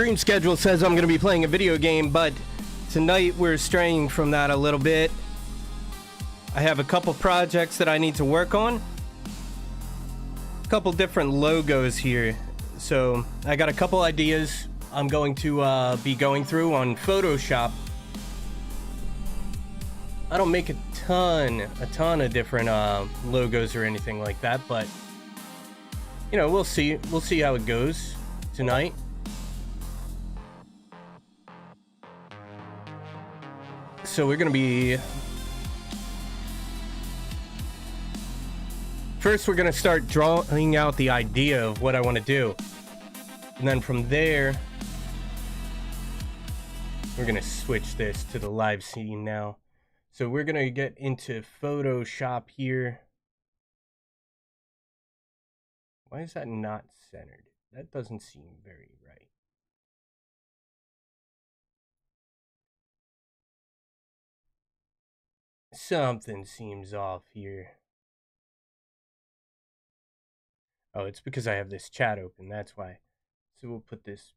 stream schedule says I'm going to be playing a video game, but tonight we're straying from that a little bit. I have a couple projects that I need to work on. A couple different logos here. So I got a couple ideas I'm going to be going through on Photoshop. I don't make a ton of different logos or anything like that, but you know, we'll see how it goes tonight. So we're gonna be first we're gonna start drawing out the idea of what I want to do, and then from there we're gonna switch this to the live scene now. So we're gonna get into Photoshop here. Why is that not centered? That doesn't seem very right. Something seems off here. Oh, it's because I have this chat open, that's why. So we'll put this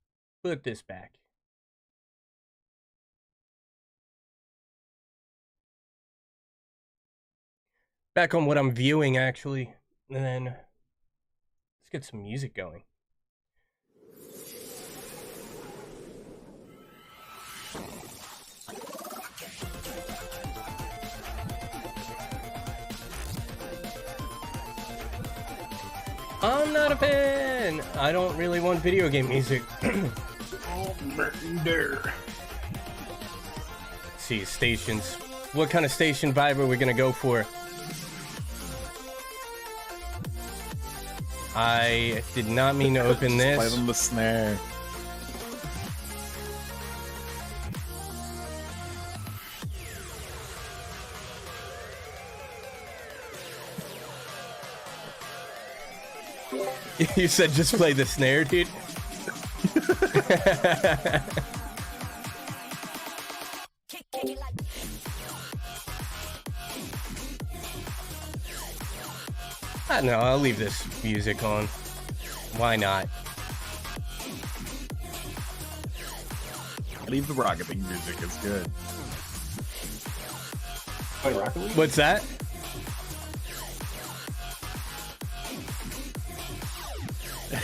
back. Back on what I'm viewing, actually. And then let's get some music going. I'm not a fan. I don't really want video game music. See, stations. What kind of station vibe are we gonna go for? I did not mean to open this. Play them the snare. You said just play the snare, dude? No, I'll leave this music on. Why not? Leave the Rocket League music, it's good. Wait, Rocket League? What's that?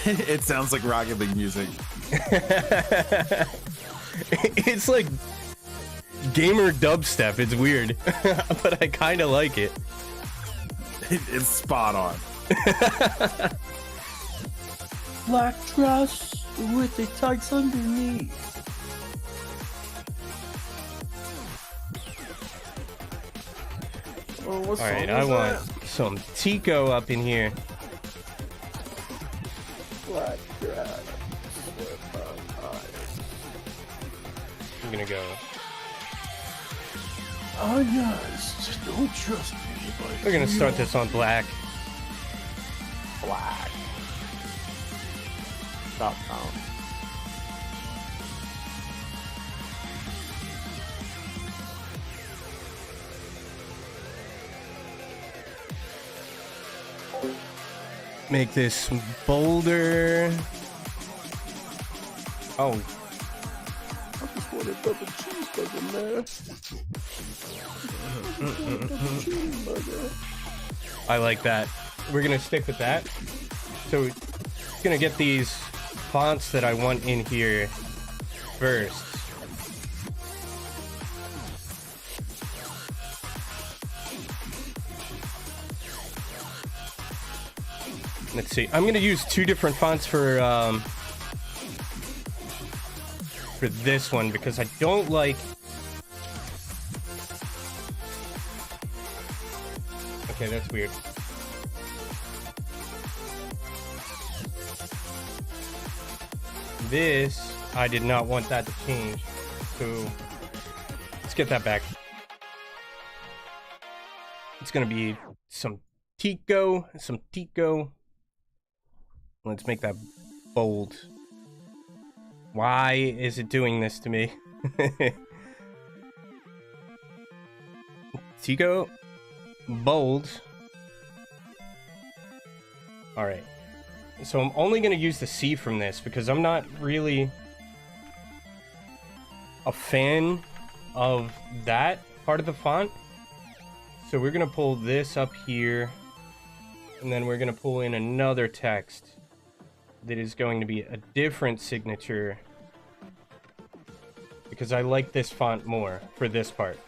It sounds like Rocket League music. It's like gamer dubstep. It's weird, but I kind of like it. It's spot on. Black dress with the tights underneath. Oh, what All right, song I is want that? some Tico up in here. Black dress with the tights. I'm gonna go. Oh yes, don't trust anybody. We're gonna start this on black. Black. Stop down. Make this bolder. Oh, I just want a double cheeseburger, man. Cheeseburger. I like that. We're gonna stick with that. So we're gonna get these fonts that I want in here first. Let's see. I'm gonna use two different fonts for this one because I don't like. Okay, that's weird. This, I did not want that to change. So let's get that back. It's gonna be some Tico. Let's make that bold. Why is it doing this to me? Tico, bold. All right. So I'm only going to use the C from this because I'm not really a fan of that part of the font. So we're gonna pull this up here, and then we're gonna pull in another text that is going to be a different signature, because I like this font more for this part.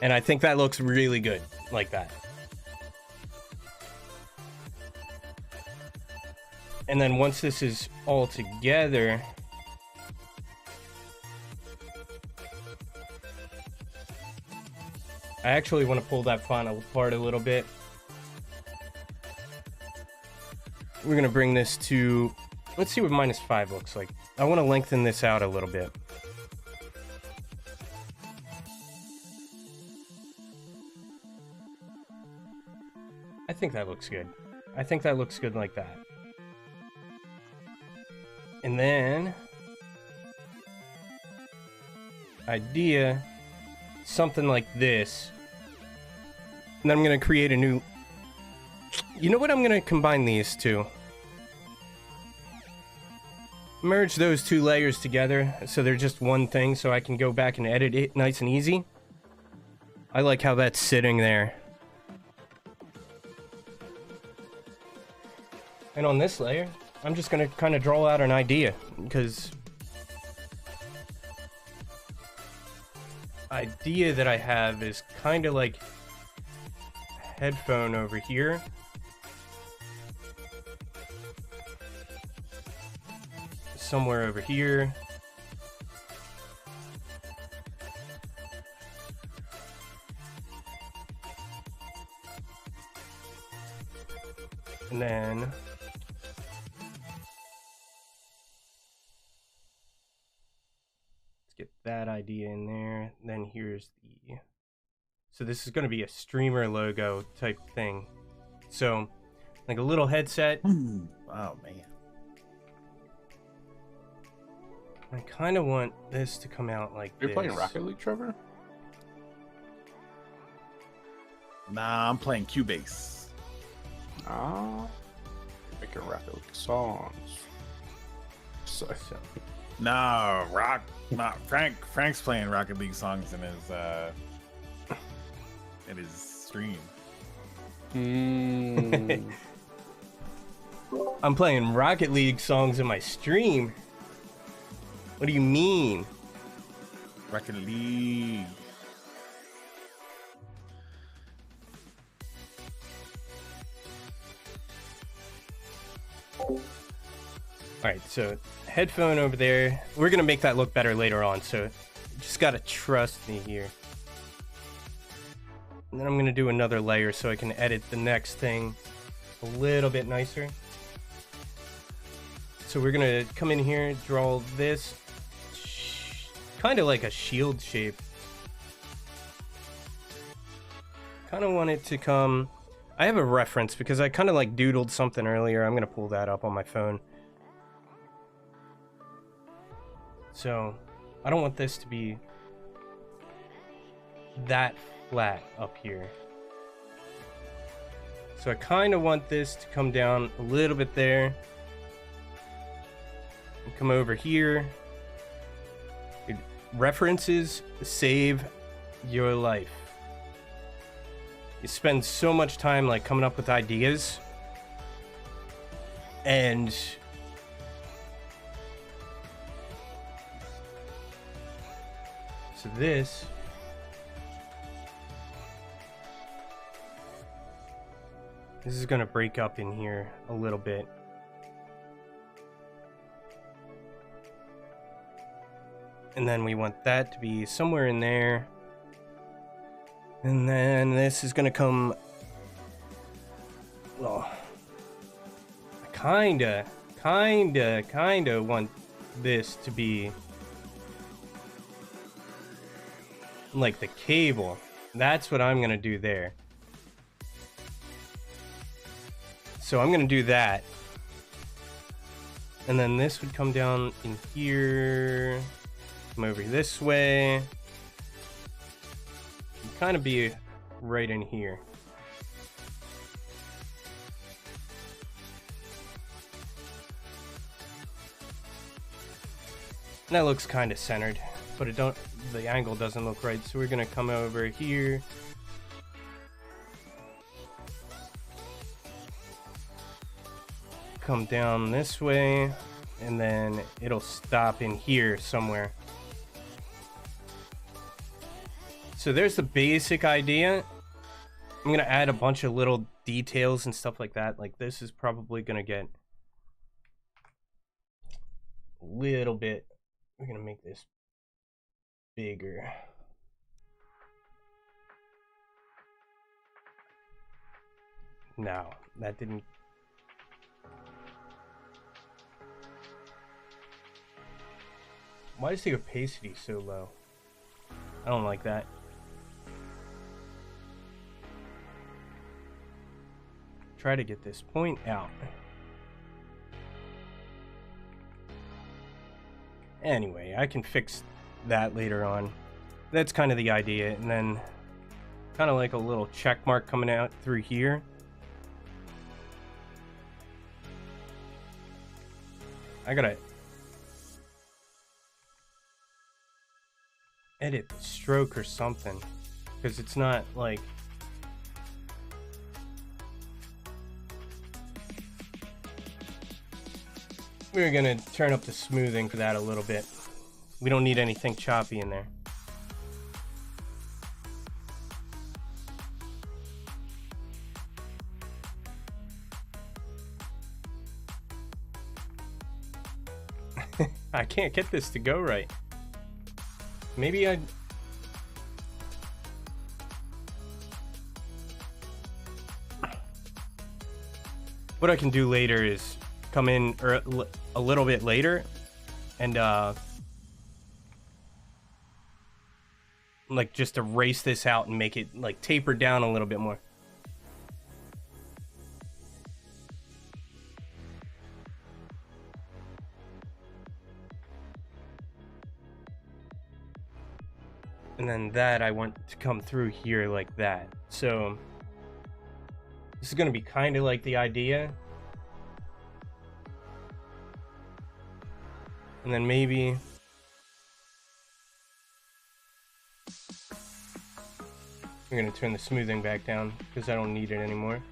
And I think that looks really good like that. And then once this is all together, I actually want to pull that font apart a little bit. We're going to bring this to, let's see what -5 looks like. I want to lengthen this out a little bit. I think that looks good. I think that looks good like that. And then, idea, something like this. And then I'm going to create a new... You know what? I'm going to combine these two. Merge those two layers together so they're just one thing, so I can go back and edit it nice and easy. I like how that's sitting there. And on this layer, I'm just going to kind of draw out an idea, because idea that I have is kind of like headphone over here. Somewhere over here. And then let's get that idea in there. Then here's the... So this is going to be a streamer logo type thing. So like a little headset. Oh, man. I kind of want this to come out like You're this. playing Rocket League, Trevor? Nah, I'm playing Cubase. Ah, you're making Rocket League songs. So, So, Nah, Frank's playing Rocket League songs in his stream. I'm playing Rocket League songs in my stream. What do you mean? Rocket League. Alright, so headphone over there. We're gonna make that look better later on, so you just gotta trust me here. And then I'm gonna do another layer so I can edit the next thing a little bit nicer. So we're gonna come in here, draw this kind of like a shield shape. Kind of want it to come... I have a reference because I kind of like doodled something earlier. I'm gonna pull that up on my phone. So I don't want this to be that flat up here. So I kind of want this to come down a little bit there. And come over here. References save your life. You spend so much time like coming up with ideas, and so this is gonna break up in here a little bit. And then we want that to be somewhere in there. And then this is gonna come... Well... I kinda want this to be... like the cable. That's what I'm gonna do there. So I'm gonna do that. And then this would come down in here... Come over this way. Kind of be right in here. And that looks kind of centered, but the angle doesn't look right. So we're gonna come over here. Come down this way, and then it'll stop in here somewhere. So there's the basic idea. I'm gonna add a bunch of little details and stuff like that. Like this is probably gonna get a little bit. We're gonna make this bigger. No, that didn't. Why is the opacity so low? I don't like that. Try to get this point out. Anyway, I can fix that later on. That's kind of the idea. And then kind of like a little check mark coming out through here. I gotta edit the stroke or something, because it's not like we're gonna turn up the smoothing for that a little bit. We don't need anything choppy in there. I can't get this to go right. Maybe what I can do later is come in a little bit later and like just erase this out and make it like taper down a little bit more. And then that I want to come through here like that. So this is going to be kind of like the idea. And then maybe I'm going to turn the smoothing back down because I don't need it anymore.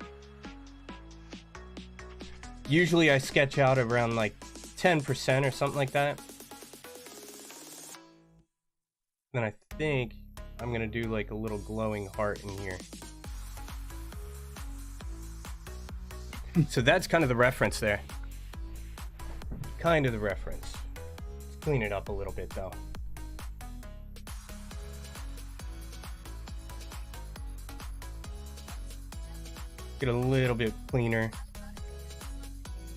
Usually I sketch out around like 10% or something like that. Then I think I'm gonna do like a little glowing heart in here. So that's kind of the reference there. Kind of the reference. Let's clean it up a little bit though. Get a little bit cleaner.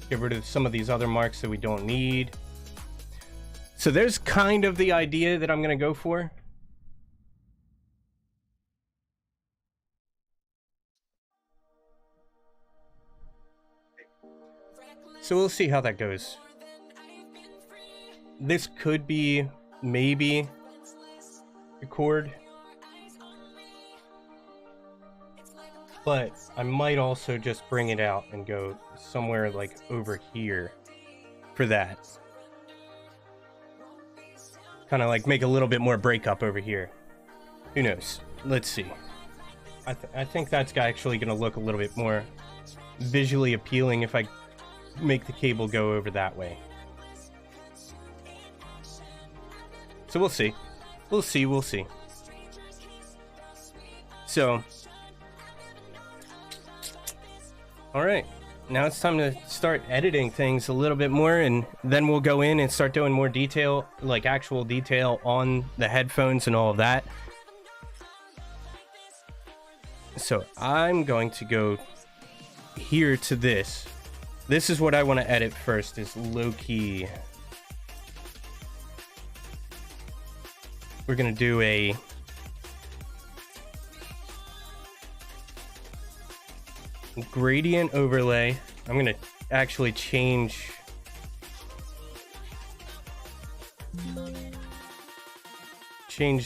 Get rid of some of these other marks that we don't need. So there's kind of the idea that I'm going to go for. So we'll see how that goes. This could be maybe a chord. But I might also just bring it out and go somewhere like over here for that. Kind of like make a little bit more breakup over here. Who knows? Let's see. I think that's actually going to look a little bit more visually appealing if I make the cable go over that way. So we'll see. We'll see, we'll see. So, alright. Now it's time to start editing things a little bit more, and then we'll go in and start doing more detail, like actual detail on the headphones and all of that. So I'm going to go here to this. This is what I want to edit first, is low key. We're going to do a gradient overlay. I'm going to actually change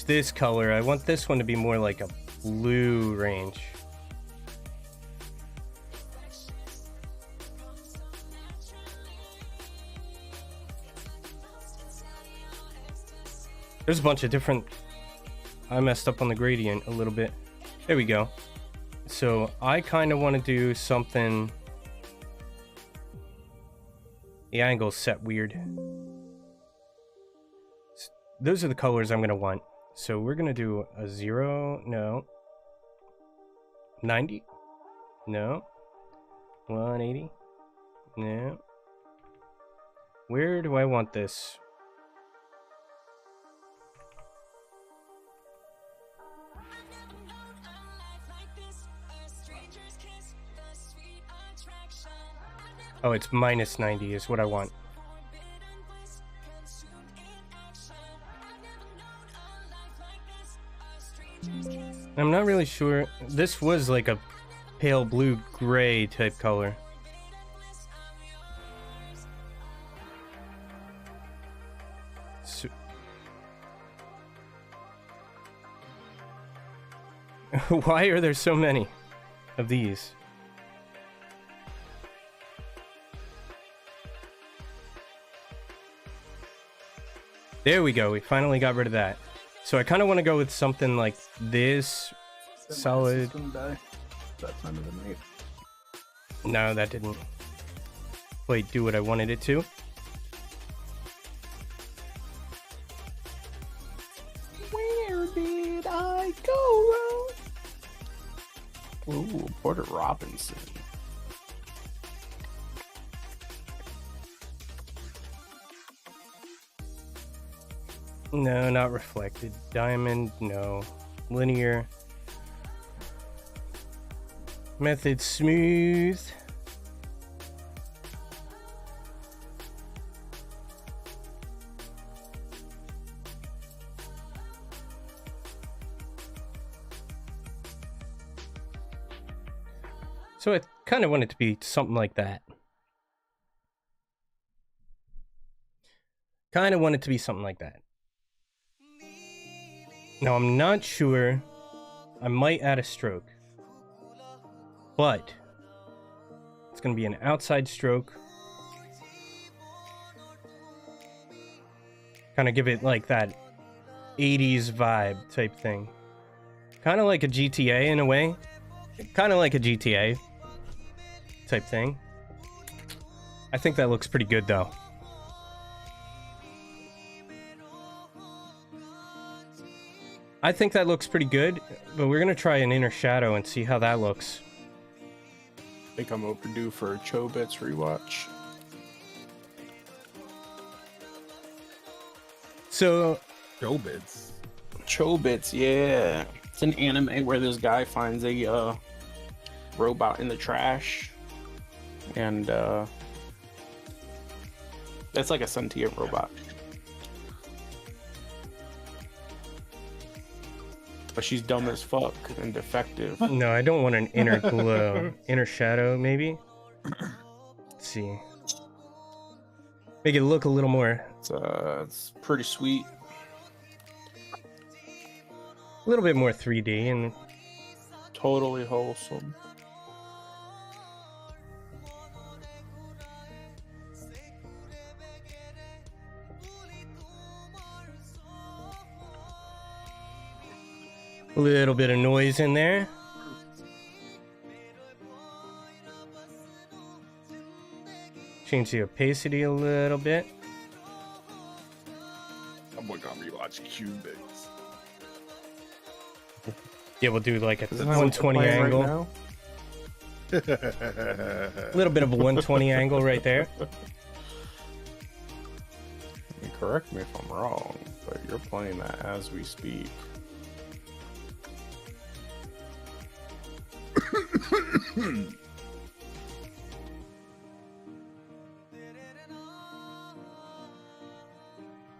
this color. I want this one to be more like a blue range. There's a bunch of different... I messed up on the gradient a little bit. There we go. So I kind of want to do something... The angle's set weird. Those are the colors I'm going to want. So we're going to do a 0, no. 90? No. 180? No. Where do I want this? Oh, it's minus 90 is what I want. I'm not really sure. This was like a pale blue gray type color. So why are there so many of these? There we go. We finally got rid of that. So I kind of want to go with something like this. Solid. That time of the night. No, that didn't quite do what I wanted it to. Where did I go wrong? Ooh, Porter Robinson. No, not reflected. Diamond, no. Linear. Method smooth. So I kind of want it to be something like that. Kind of want it to be something like that. Now I'm not sure. I might add a stroke. But it's going to be an outside stroke. Kind of give it like that 80s vibe type thing. Kind of like a GTA in a way. Kind of like a GTA type thing. I think that looks pretty good though. I think that looks pretty good, but we're going to try an inner shadow and see how that looks. I think I'm overdue for a Chobits rewatch. So, Chobits. Chobits, yeah. It's an anime where this guy finds a robot in the trash. And it's like a sentient robot. But she's dumb as fuck and defective. no, I don't want an inner glow. Inner shadow, maybe? Let's see. Make it look a little more... It's pretty sweet. A little bit more 3D and... Totally wholesome. A little bit of noise in there. Change the opacity a little bit. I'm gonna rewatch Cubits. Yeah, we'll do like a Isn't that what you're 120 playing angle. right now? A little bit of a 120 angle right there. Correct me if I'm wrong, but you're playing that as we speak.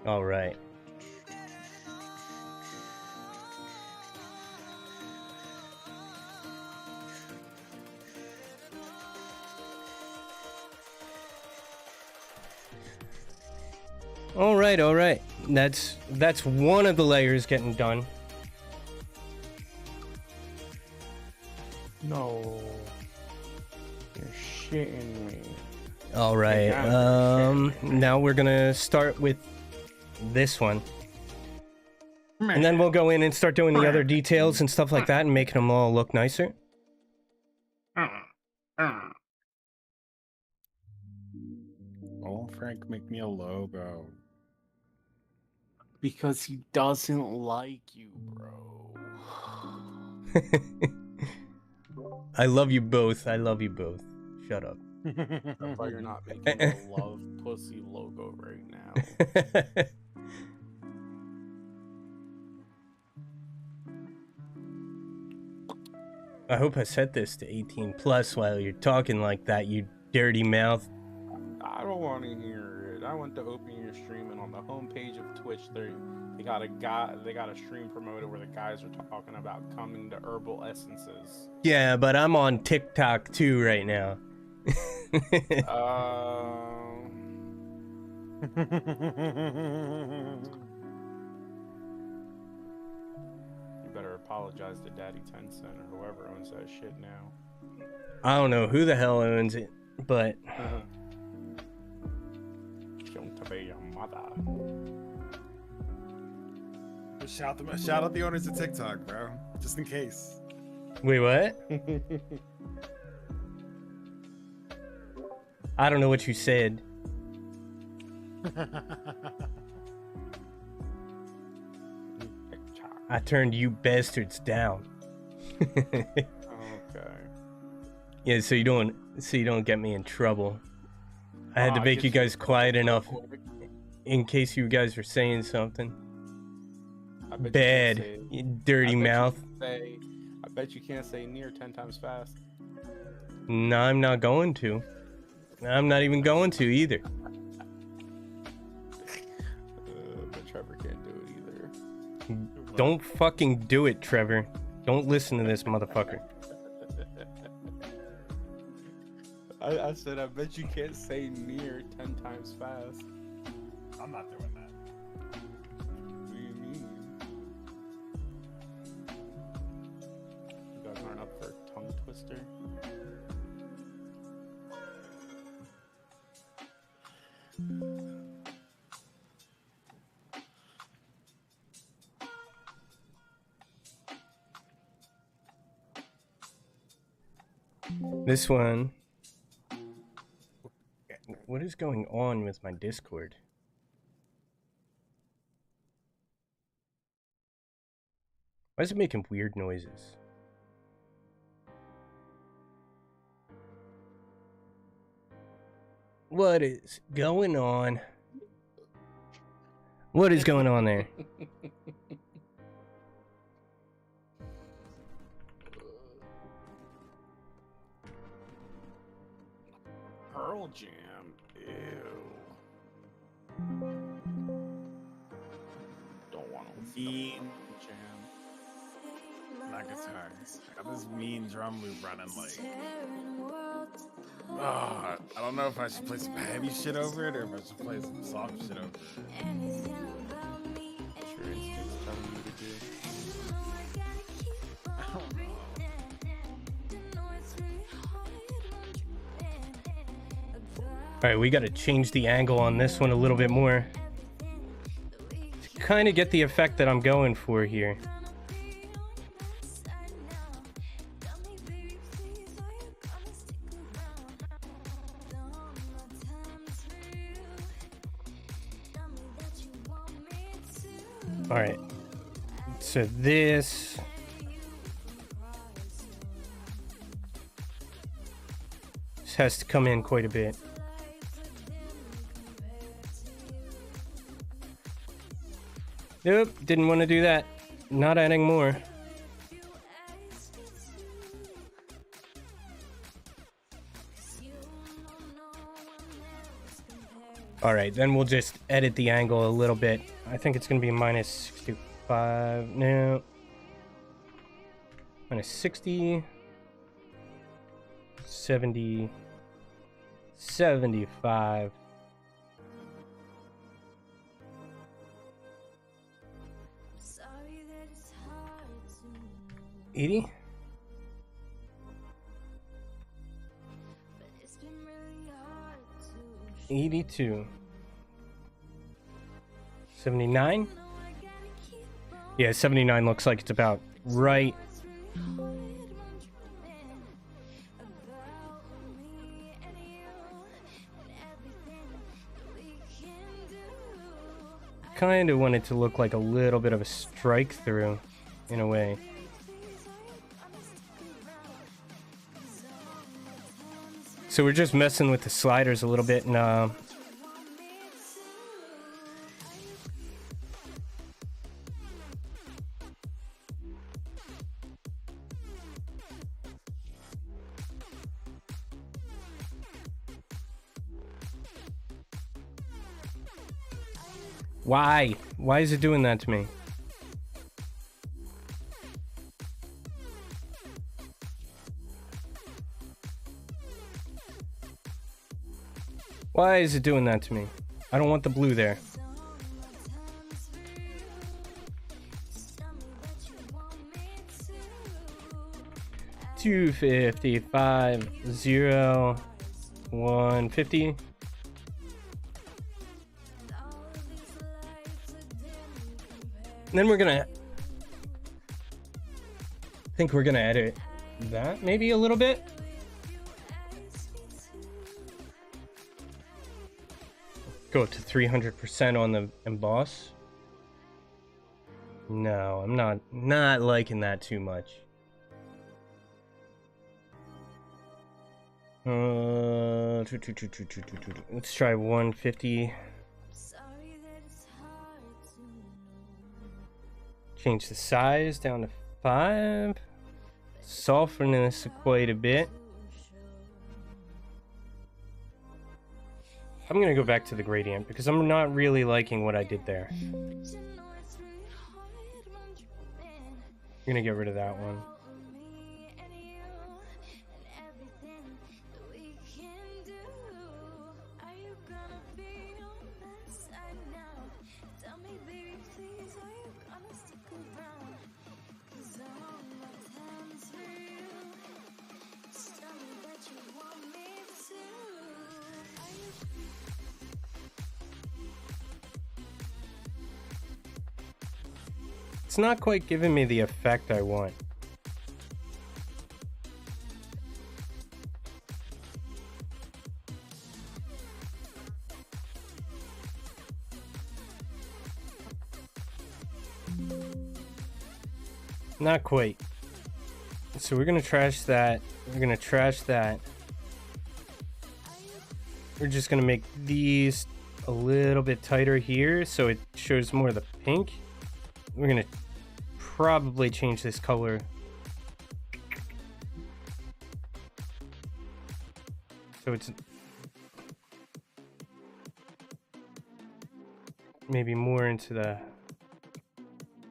All right. All right. That's one of the layers getting done. No. You're shitting me. All right. Yeah, Now we're gonna start with this one. And then we'll go in and start doing the other details and stuff like that and making them all look nicer. Oh, Frank, make me a logo. Because he doesn't like you, bro. I love you both. I love you both. Shut up. But you're not making a love pussy logo right now. I hope I set this to 18 plus while you're talking like that, you dirty mouth. I don't want to hear it. I went to open your stream, and on the homepage of Twitch, they got a stream promoted where the guys are talking about coming to herbal essences. Yeah, but I'm on TikTok too right now. You better apologize to Daddy Tencent or whoever owns that shit now. I don't know who the hell owns it, but Don't to be your mother. Shout out the owners of TikTok, bro. Just in case. wait, what? I don't know what you said. I turned you bastards down. Okay. Yeah, so you don't get me in trouble. I had to I'll make get you guys quiet enough quick. in case you guys were saying something I bet you can't bad, say- you I dirty bet you mouth. I bet you can't say near 10 times fast. No, I'm not going to. I'm not even going to either. But Trevor can't do it either. Don't fucking do it, Trevor. Don't listen to this motherfucker. I said, I bet you can't say near 10 times fast. I'm not doing that. What do you mean? You guys aren't up for a tongue twister? This one. What is going on with my Discord? Why is it making weird noises? What is going on? What is going on there? Pearl Jam. Ew. Don't want to Mean. Jam. Not guitars. I got this mean drum loop running like. Oh, I don't know if I should play some heavy shit over it or if I should play some soft shit over it. What's your instincts telling you to do? I don't know. Alright, we gotta change the angle on this one a little bit more to kind of get the effect that I'm going for here. Alright, so this has to come in quite a bit. Nope, didn't want to do that. Not adding more. Alright, then we'll just edit the angle a little bit. I think it's going to be minus 65. No. Minus 60. 70. 75. 80? 82. 79? Yeah, 79 looks like it's about right. Kind of want it to look like a little bit of a strike through, in a way. So we're just messing with the sliders a little bit, and why? Why is it doing that to me? Why is it doing that to me? I don't want the blue there. $255, 0, 150. And then we're gonna, I think we're gonna edit that maybe a little bit. Go up to 300% on the emboss. No, I'm not liking that too much. Let's try 150. Change the size down to 5. Soften this quite a bit. I'm gonna go back to the gradient because I'm not really liking what I did there. I'm gonna get rid of that one. It's not quite giving me the effect I want. Not quite. So we're gonna trash that. We're gonna trash that. We're just gonna make these a little bit tighter here so it shows more of the pink. We're gonna probably change this color. So it's maybe more into the,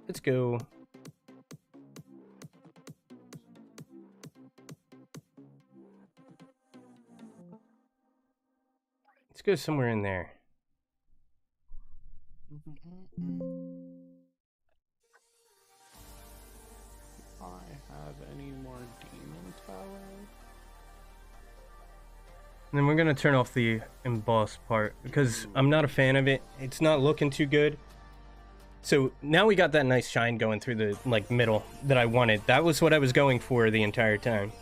let's go. Let's go somewhere in there. Any more demon tower? And then we're gonna turn off the emboss part because I'm not a fan of it. It's not looking too good. So now we got that nice shine going through the middle that I wanted. That was what I was going for the entire time.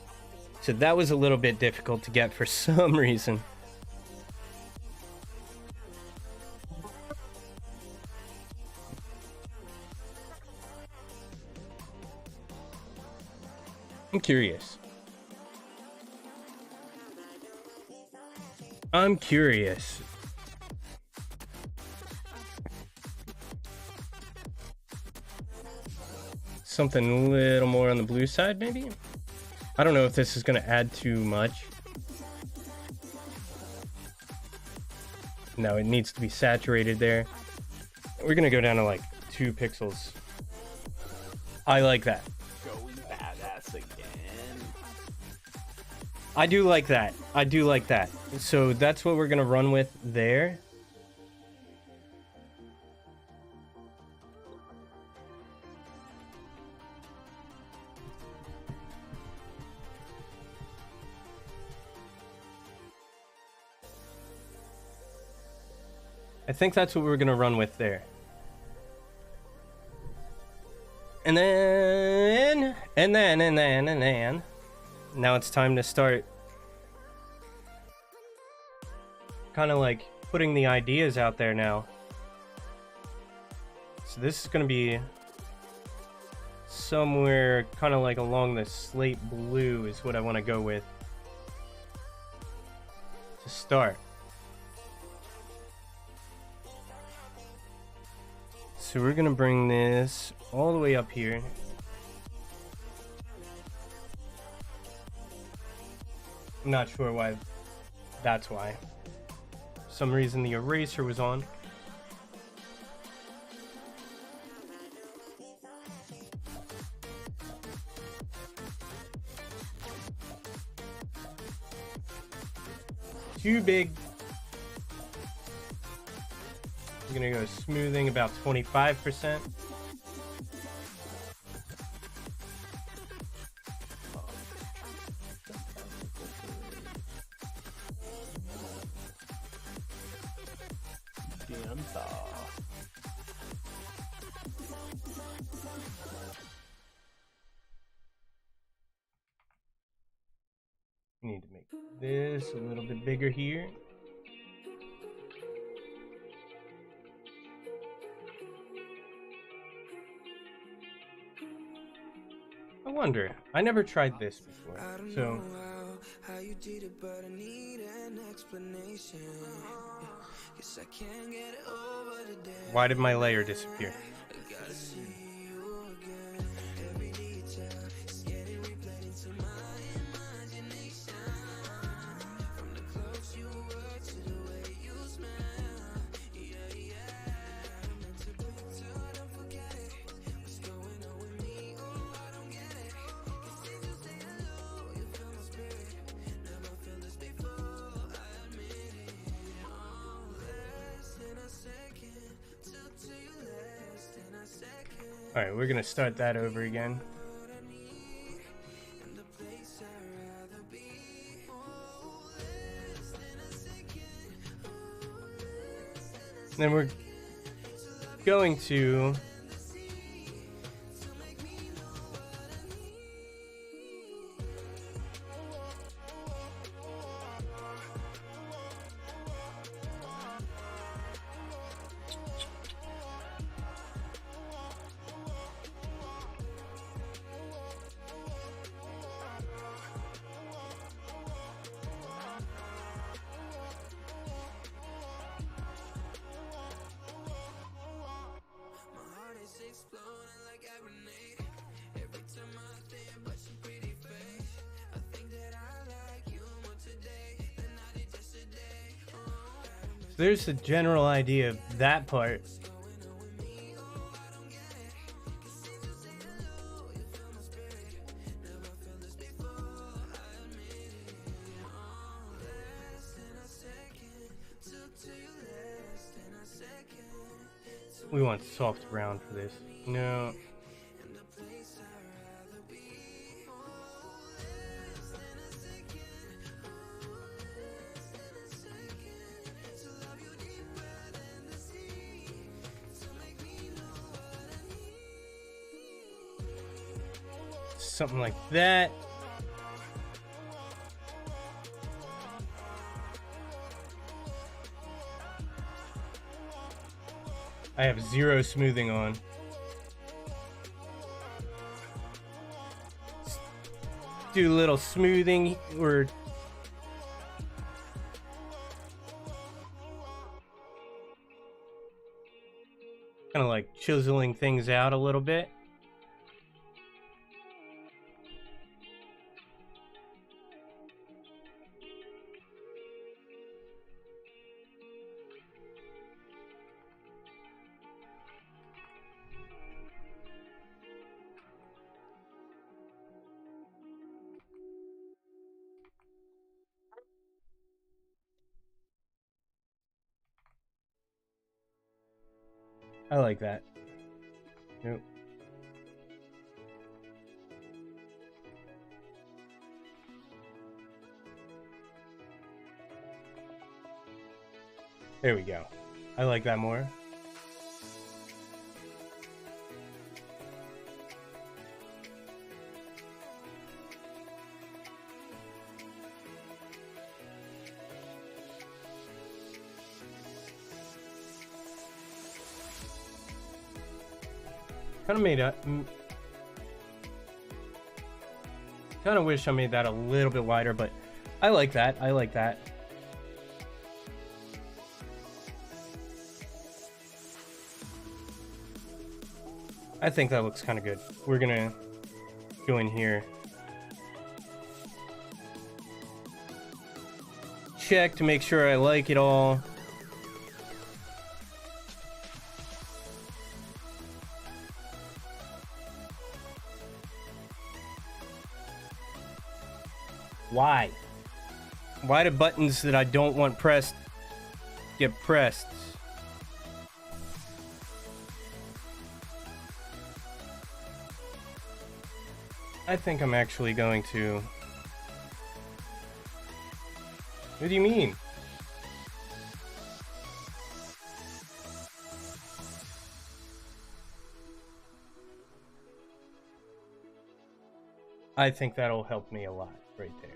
So that was a little bit difficult to get for some reason. I'm curious. I'm curious. Something a little more on the blue side, maybe? I don't know if this is going to add too much. No, it needs to be saturated there. We're going to go down to 2 pixels. I like that. Going badass again. I do like that. I do like that. So that's what we're going to run with there. I think that's what we're going to run with there. And then. Now it's time to start kind of like putting the ideas out there now. So this is going to be somewhere kind of like along the slate blue is what I want to go with to start. So we're going to bring this all the way up here. I'm not sure why that's why. For some reason the eraser was on. Too big. I'm gonna go smoothing about 25%. Need to make this a little bit bigger here. I wonder. I never tried this before. So how you did it, but I need an explanation. Guess I can't get over the day. why did my layer disappear? I gotta see you again. Every detail is getting replayed into my imagination. From the clothes you wear to the way you smell. Yeah, yeah. I'm meant to be too, don't forget it. What's going on with me? Oh, I don't get it. Cause since you say hello, you feel my spirit. Never felt this before, I admit it. Oh, less than a second. Took to you less than a second. Alright, we're gonna start that over again. And the place I'd rather be. Oh, less than a second. Oh, less than a Then we're going to My heart is exploding like a grenade. Every time I think about your pretty face, I think that I like you more today than I did yesterday. so there's the general idea of that part. We want soft brown for this. No. Something like that. I have zero smoothing on. Do a little smoothing or kind of like chiseling things out a little bit. I like that. Nope. There we go. I like that more. Kind of made a. Kind of wish I made that a little bit wider, but I like that. I like that. I think that looks kind of good. We're gonna go in here. Check to make sure I like it all. Why? Why do buttons that I don't want pressed get pressed? I think I'm actually going to... What do you mean? I think that'll help me a lot right there.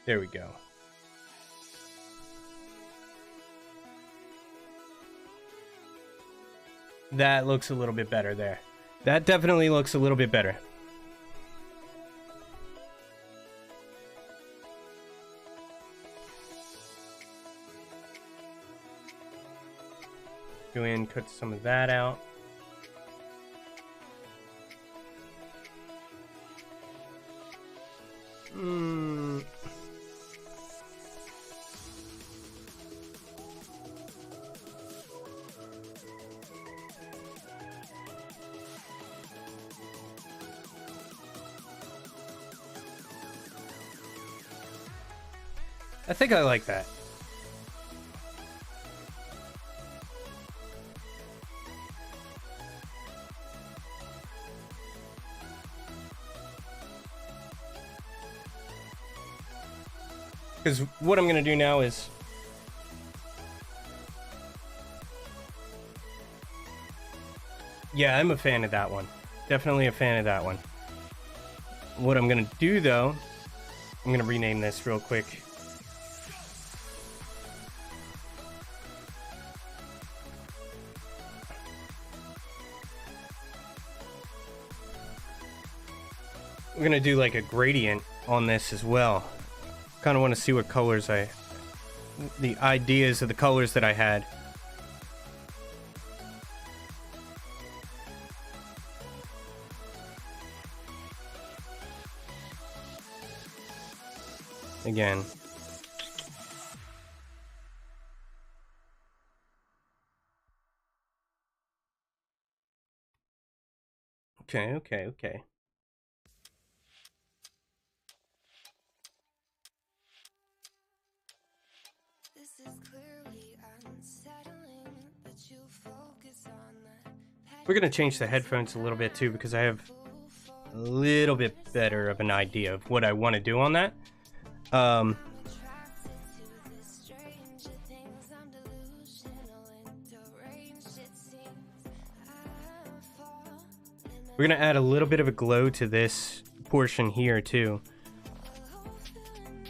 There we go. That looks a little bit better there. That definitely looks a little bit better. Go in, cut some of that out. I think I like that. Because what I'm going to do now is... Yeah, I'm a fan of that one. Definitely a fan of that one. What I'm going to do, though... I'm going to rename this real quick. We're going to do like a gradient on this as well. Kind of want to see what colors the ideas of the colors that I had. Again. Okay. We're gonna change the headphones a little bit too, because I have a little bit better of an idea of what I want to do on that. We're gonna add a little bit of a glow to this portion here too.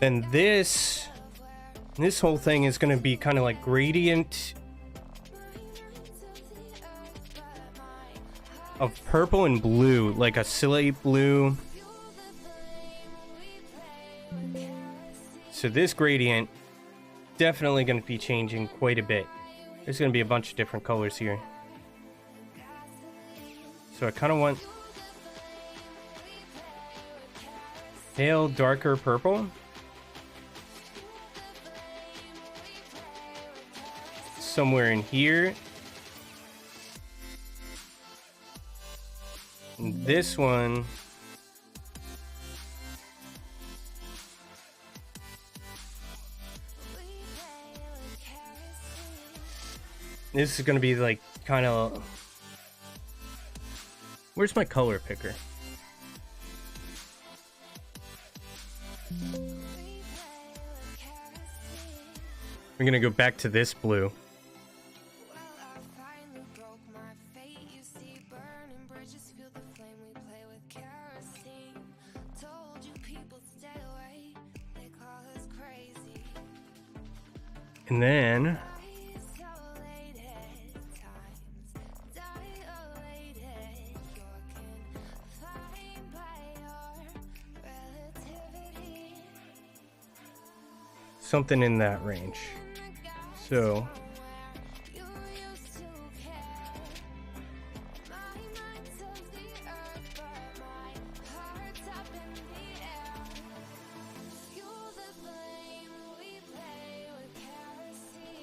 Then this whole thing is gonna be kind of like gradient of purple and blue, like a slate blue. So this gradient definitely going to be changing quite a bit. There's going to be a bunch of different colors here. So I kind of want pale, darker purple. Somewhere in here. And this one. This is going to be like kind of... Where's my color picker? We're going to go back to this blue. And then something in that range. So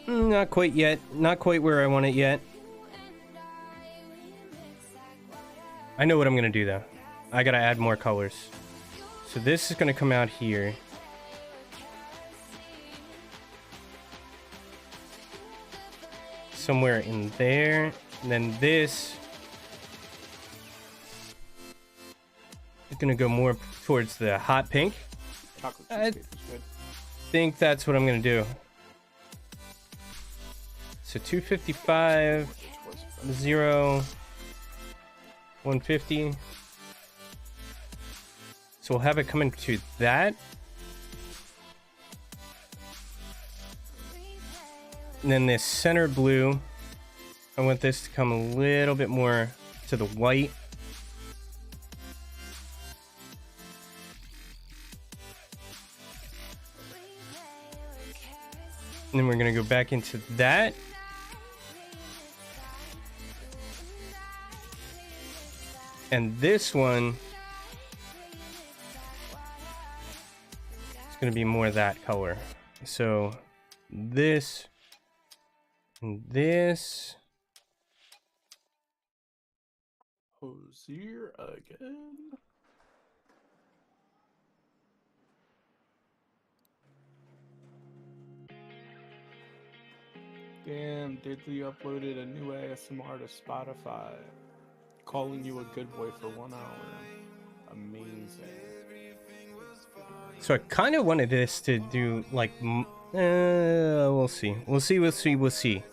not quite yet. Not quite where I want it yet. I know what I'm gonna do though. I gotta add more colors. So this is gonna come out here. Somewhere in there. And then this is gonna go more towards the hot pink. Chocolate I cheesecake is good. think that's what I'm gonna do. So 255, 0, 150. So we'll have it coming to that. And then this center blue, I want this to come a little bit more to the white. And then we're gonna go back into that. And this one is going to be more that color. So this and this. Hosier again. Damn, Diddley uploaded a new ASMR to Spotify. Calling you a good boy for 1 hour. Amazing. So I kind of wanted this to do like, we'll see. We'll see.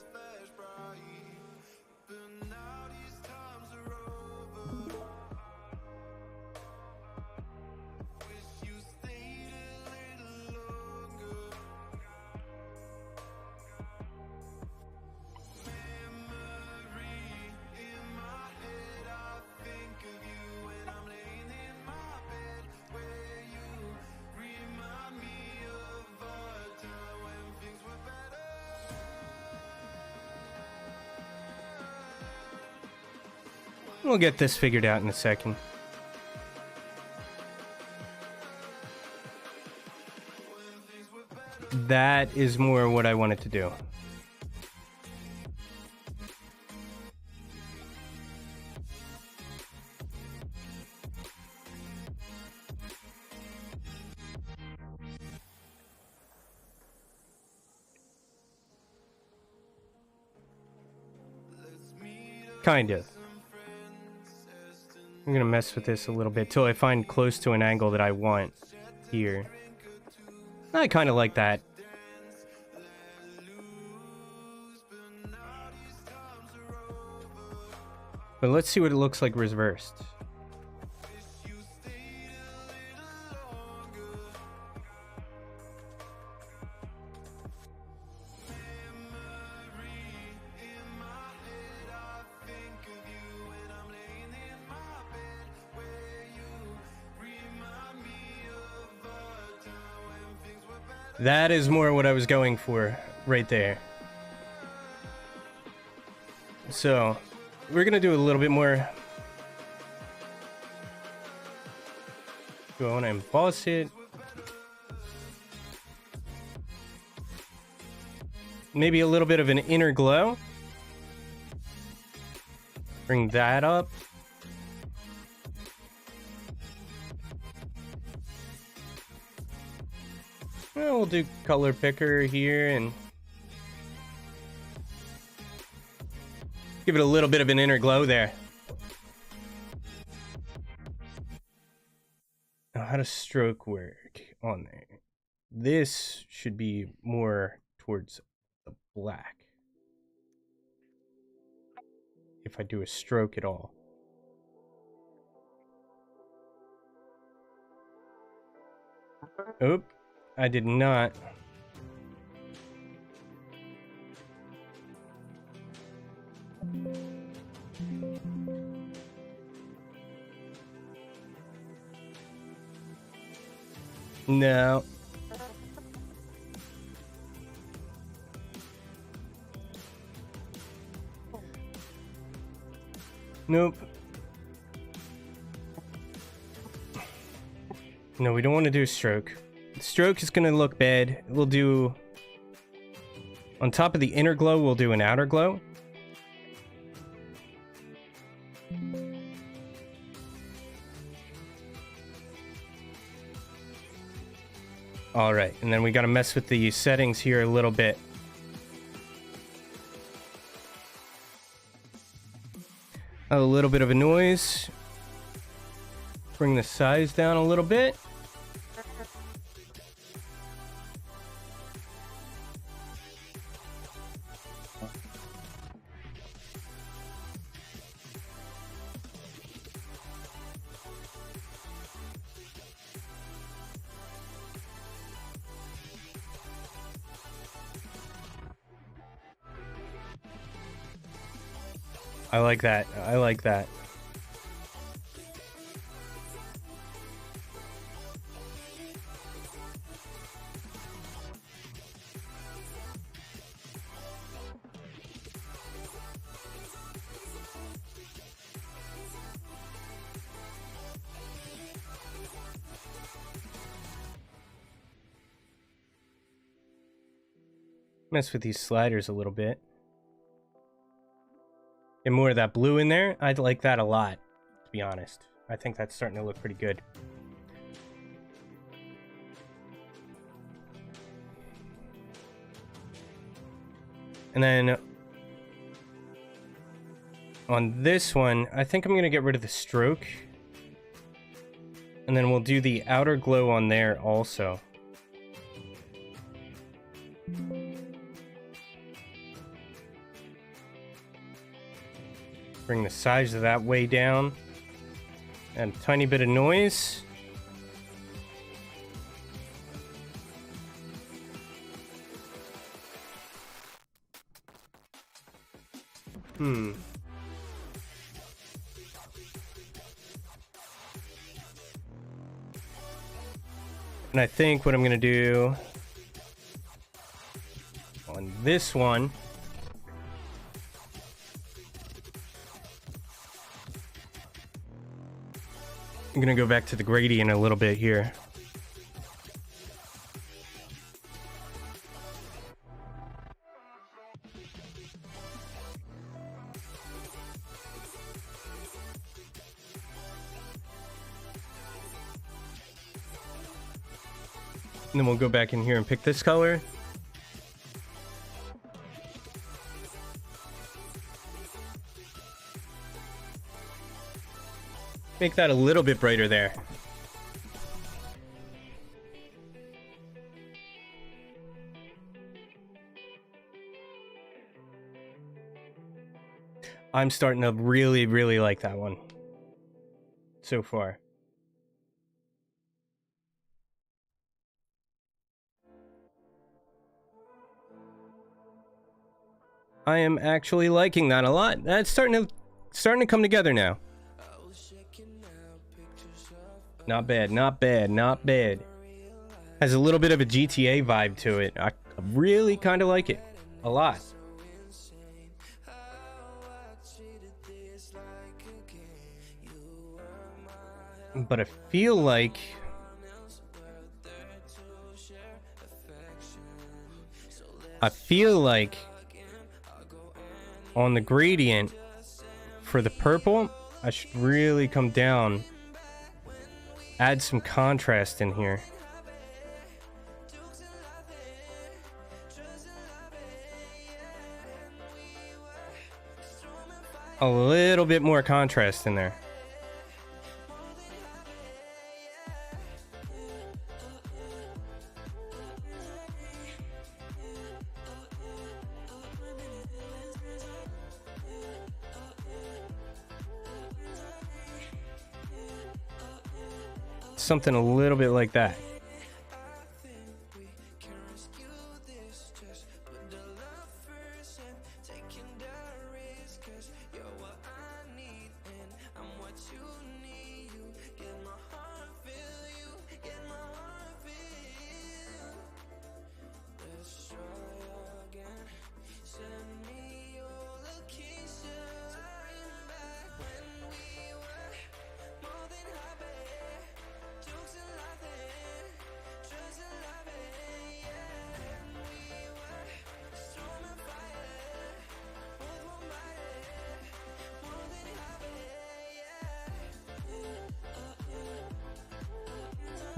We'll get this figured out in a second. That is more what I wanted to do. Kind of. I'm gonna mess with this a little bit till I find close to an angle that I want here. I kind of like that. But let's see what it looks like reversed. That is more what I was going for right there. So, we're gonna do a little bit more. Do I want to emboss it? Maybe a little bit of an inner glow. Bring that up. We'll do color picker here and give it a little bit of an inner glow there. Now, how does stroke work on there? This should be more towards the black. If I do a stroke at all. Oop. I did not. No. Nope. No, we don't want to do stroke. Stroke is going to look bad. We'll do... On top of the inner glow, we'll do an outer glow. Alright, and then we got to mess with the settings here a little bit. A little bit of a noise. Bring the size down a little bit. I like that. I like that. Mess with these sliders a little bit. Get more of that blue in there. I'd like that a lot, to be honest. I think that's starting to look pretty good. And then on this one, I think I'm going to get rid of the stroke. And then we'll do the outer glow on there also. Bring the size of that way down. And a tiny bit of noise. And I think what I'm going to do on this one, I'm going to go back to the gradient a little bit here. And then we'll go back in here and pick this color. Make that a little bit brighter there. I'm starting to really, really like that one so far. I am actually liking that a lot. That's starting to come together now. Not bad, not bad, not bad. Has a little bit of a GTA vibe to it. I really kind of like it a lot. But I feel like on the gradient for the purple, I should really come down, add some contrast in here. A little bit more contrast in there. Something a little bit like that.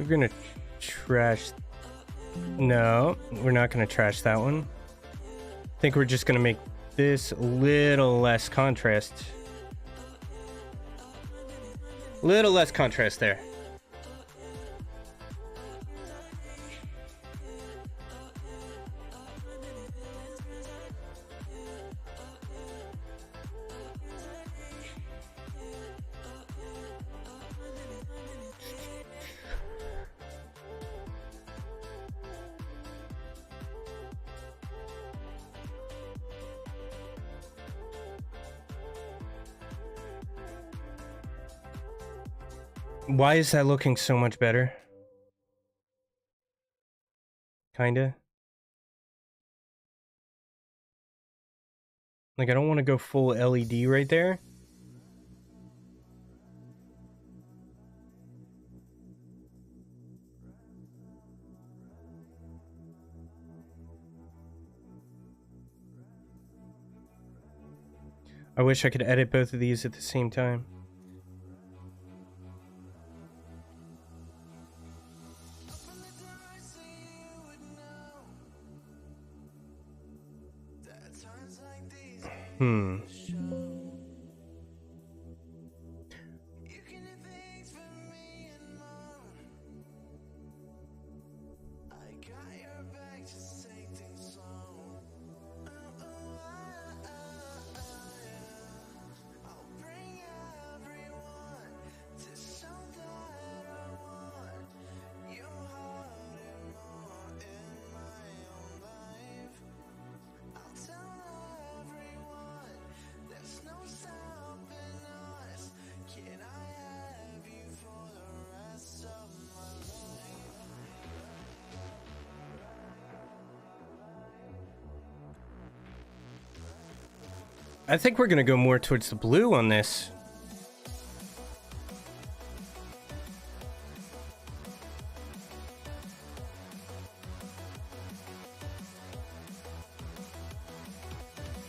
We're gonna trash. No, we're not gonna trash that one. I think we're just gonna make this a little less contrast. Little less contrast there. Why is that looking so much better? Kinda. Like, I don't want to go full LED right there. I wish I could edit both of these at the same time. I think we're gonna go more towards the blue on this.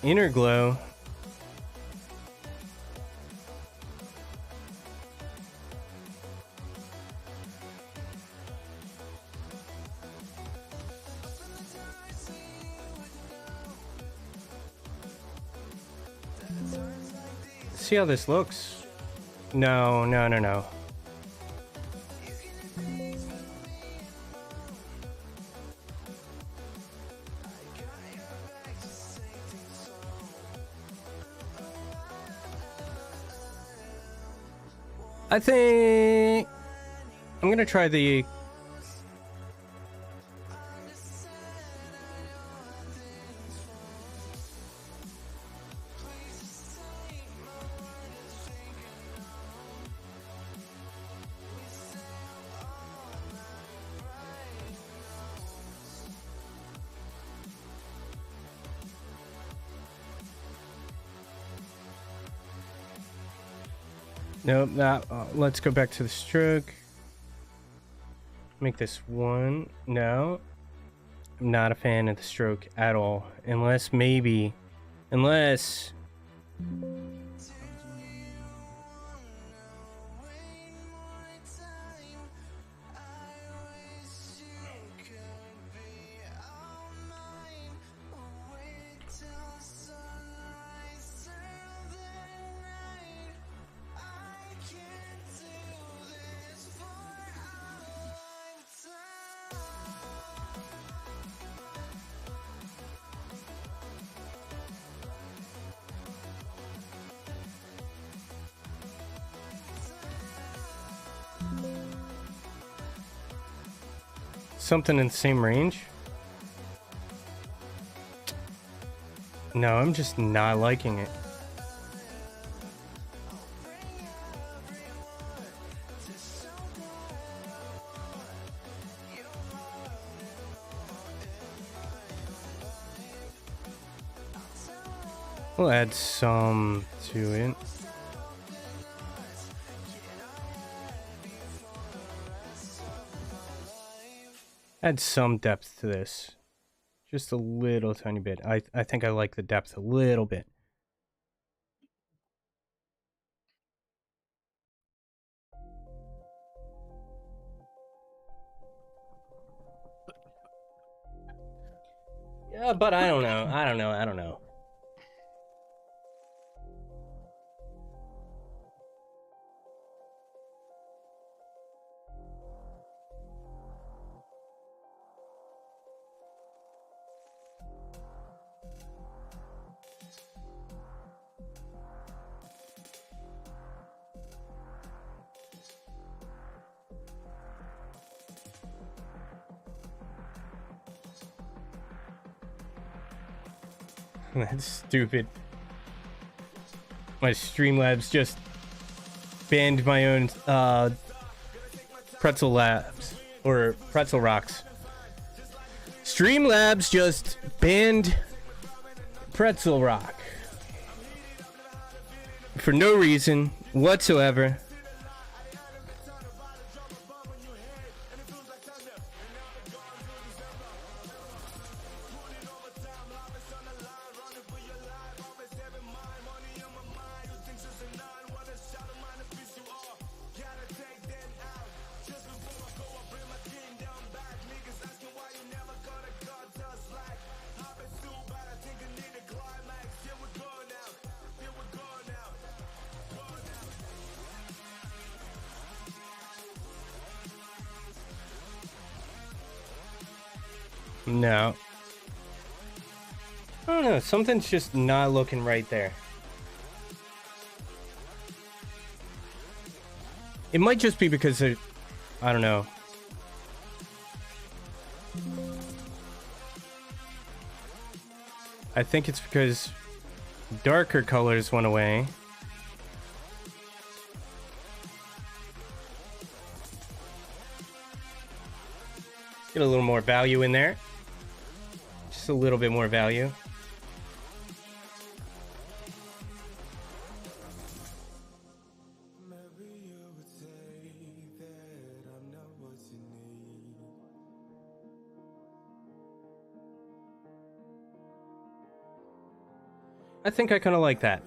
Inner glow. See how this looks. No. I think I'm gonna try the nope, let's go back to the stroke. Make this one. No. I'm not a fan of the stroke at all. Unless something in the same range. No, I'm just not liking it. We'll add some to it. Add some depth to this. Just a little tiny bit. I think I like the depth a little bit. Yeah, but I don't know. I don't know. That's stupid. My Streamlabs just banned my own Pretzel Labs or Pretzel Rocks. Streamlabs just banned Pretzel Rock for no reason whatsoever. No. I don't know. Something's just not looking right there. It might just be because I don't know. I think it's because darker colors went away. Get a little more value in there. Just a little bit more value. I think I kind of like that.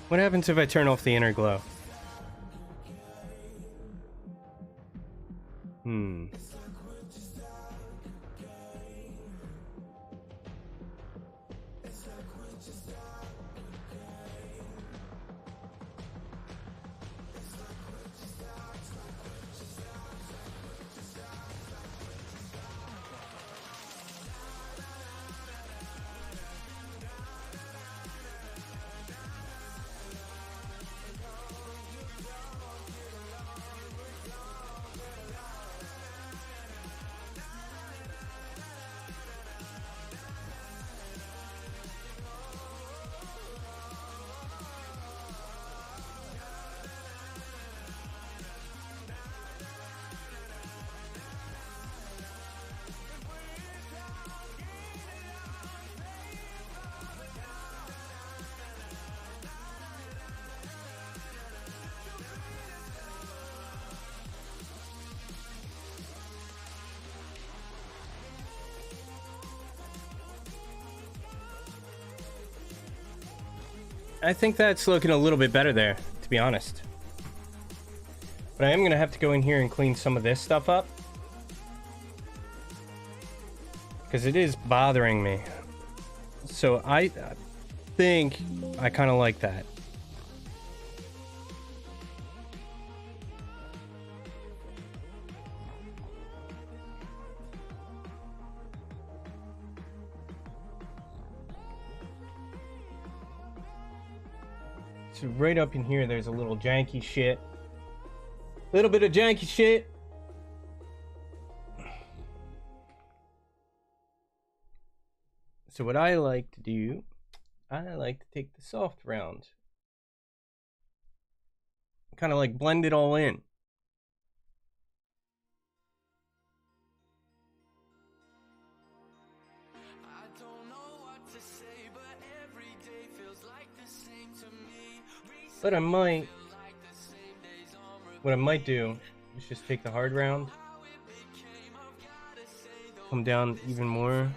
What happens if I turn off the inner glow? I think that's looking a little bit better there, to be honest. But I am going to have to go in here and clean some of this stuff up. Because it is bothering me. So I think I kind of like that. So right up in here, there's a little janky shit. Little bit of janky shit. So what I like to do, I like to take the soft round. Kind of like blend it all in. But I might. What I might do is just take the hard round. Come down even more.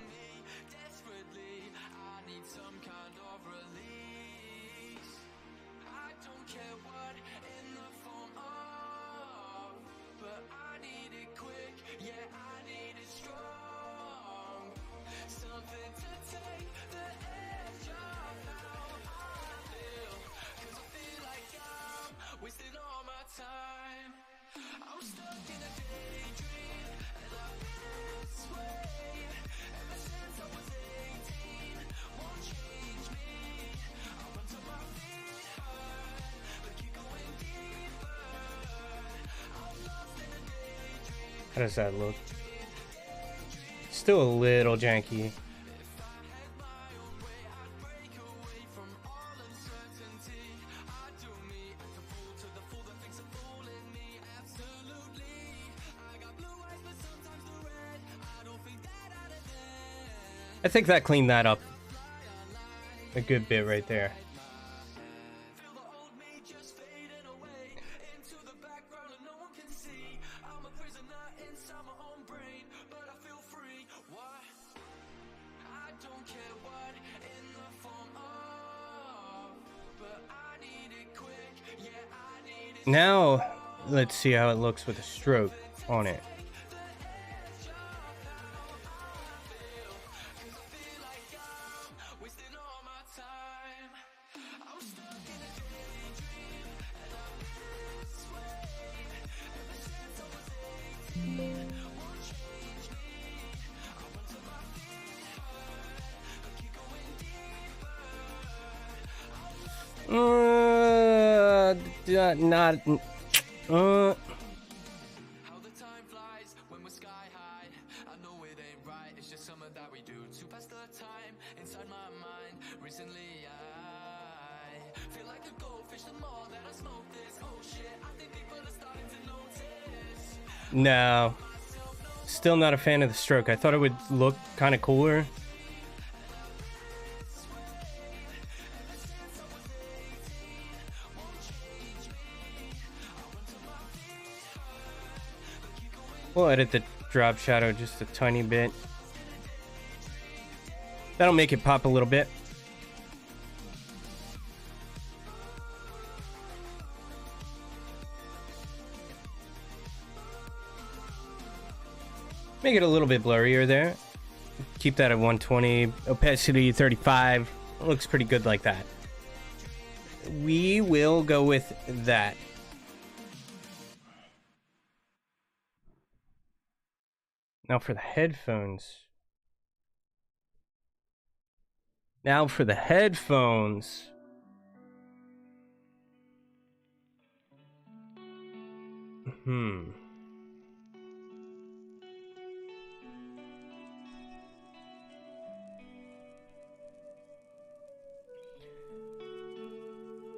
How does that look? Still a little janky. I think that cleaned that up a good bit right there. Now, let's see how it looks with a stroke on it. Not. How the time flies when we're sky high. I know it ain't right, it's just something that we do to pass the time inside my mind. Recently I feel like a goldfish the more that I smoke this. Oh shit, I think people are starting to notice. No. Still not a fan of the stroke. I thought it would look kind of cooler. We'll edit the drop shadow just a tiny bit. That'll make it pop a little bit. Make it a little bit blurrier there. Keep that at 120. Opacity 35. It looks pretty good like that. We will go with that. Now for the headphones.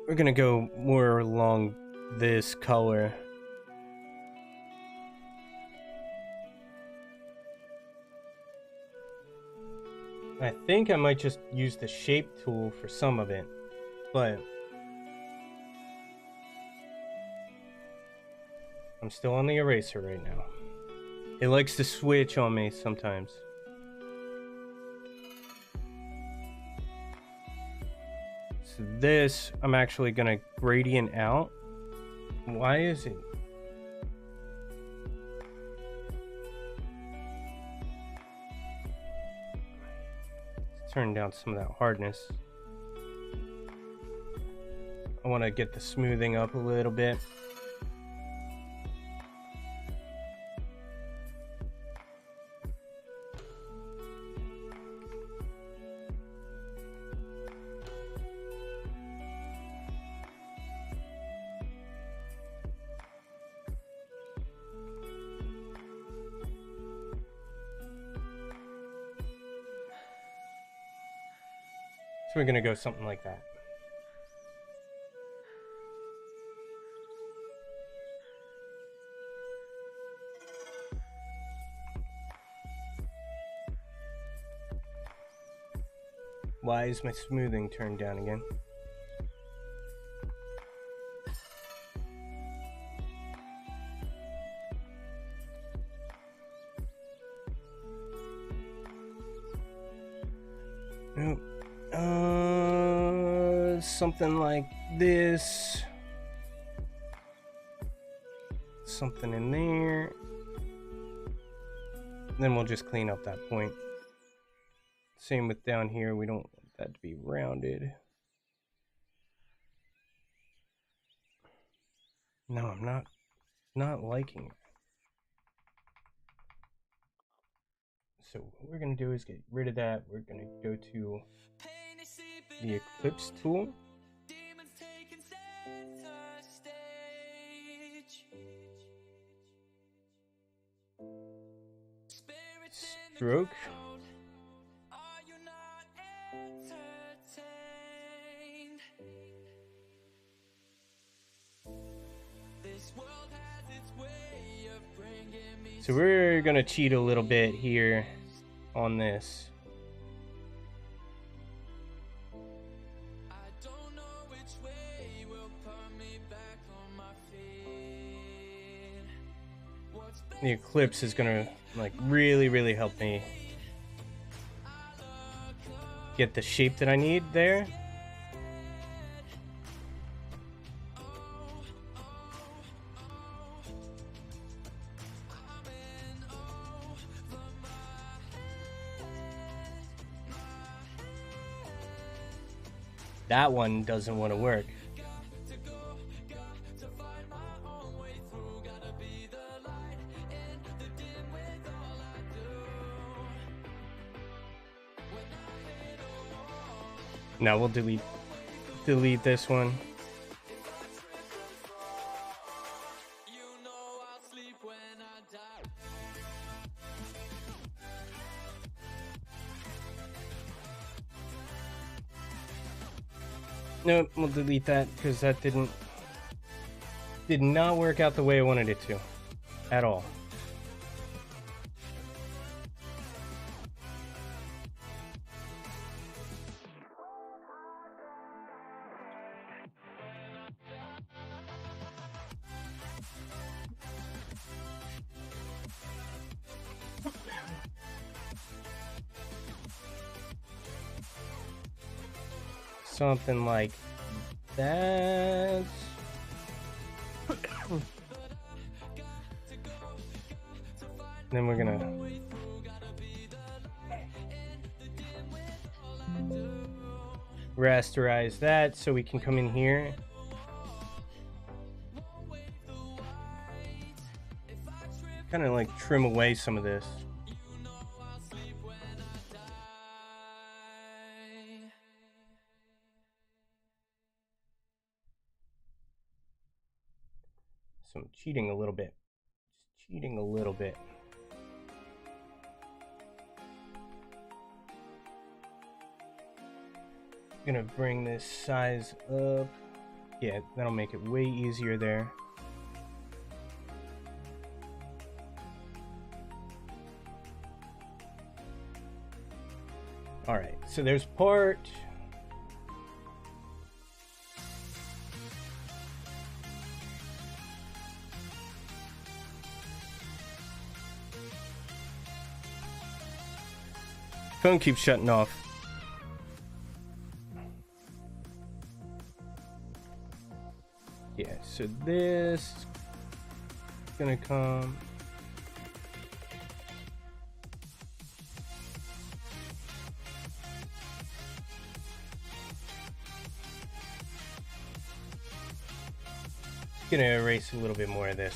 We're gonna go more along this color. I think I might just use the shape tool for some of it, but I'm still on the eraser right now. It likes to switch on me sometimes. So this, I'm actually gonna gradient out. Why is it? Turn down some of that hardness. I want to get the smoothing up a little bit. So we're gonna go something like that. Why is my smoothing turned down again? Something like this. Something in there. Then we'll just clean up that point. Same with down here. We don't want that to be rounded. No, I'm not liking it. So what we're gonna do is get rid of that. We're gonna go to the Eclipse tool. Stroke. So we're gonna cheat a little bit here on this. The Eclipse is gonna like really help me get the shape that I need there. That one doesn't want to work. Now we'll delete this one. Nope, we'll delete that because that did not work out the way I wanted it to at all. Something like that. Then we're gonna rasterize that so we can come in here. Kind of like trim away some of this. So I'm cheating a little bit. Just cheating a little bit. I'm gonna bring this size up. Yeah, that'll make it way easier there. Alright, so there's part. Phone keeps shutting off. Yeah, so this is gonna come. Gonna erase a little bit more of this.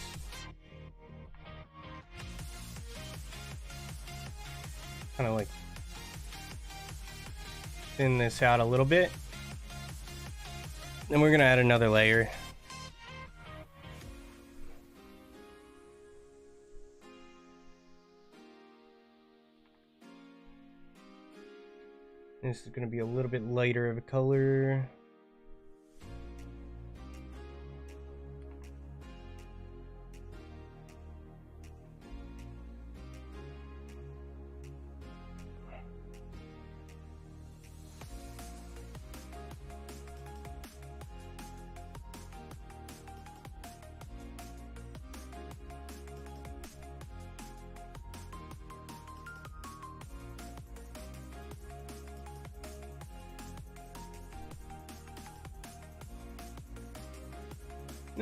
Kind of like thin this out a little bit. Then we're gonna add another layer. This is gonna be a little bit lighter of a color.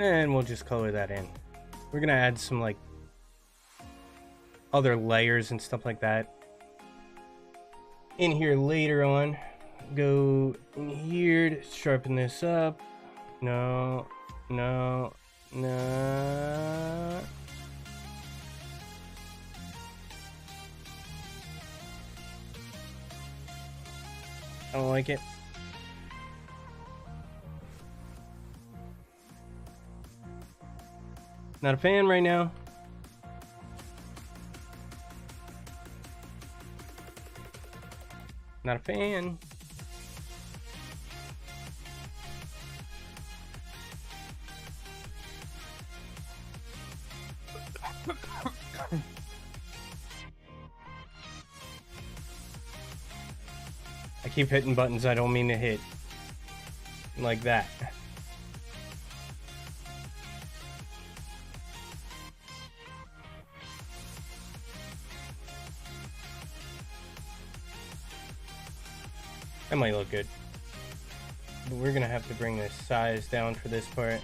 And we'll just color that in. We're gonna add some like other layers and stuff like that in here later on. Go in here to sharpen this up. No. I don't like it. Not a fan right now. Not a fan. I keep hitting buttons I don't mean to hit. Like that. That might look good. But we're gonna have to bring the size down for this part.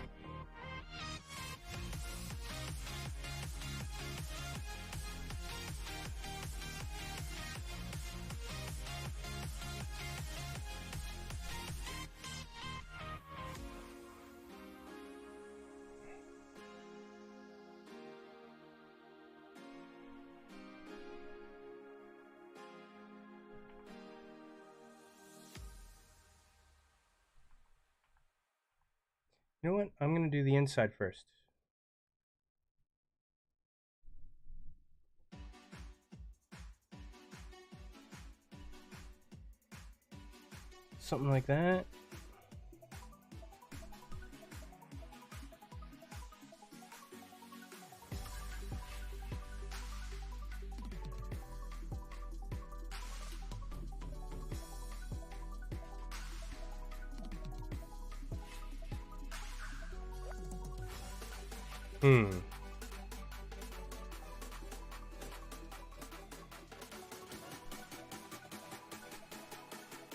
You know what? I'm gonna do the inside first. Something like that.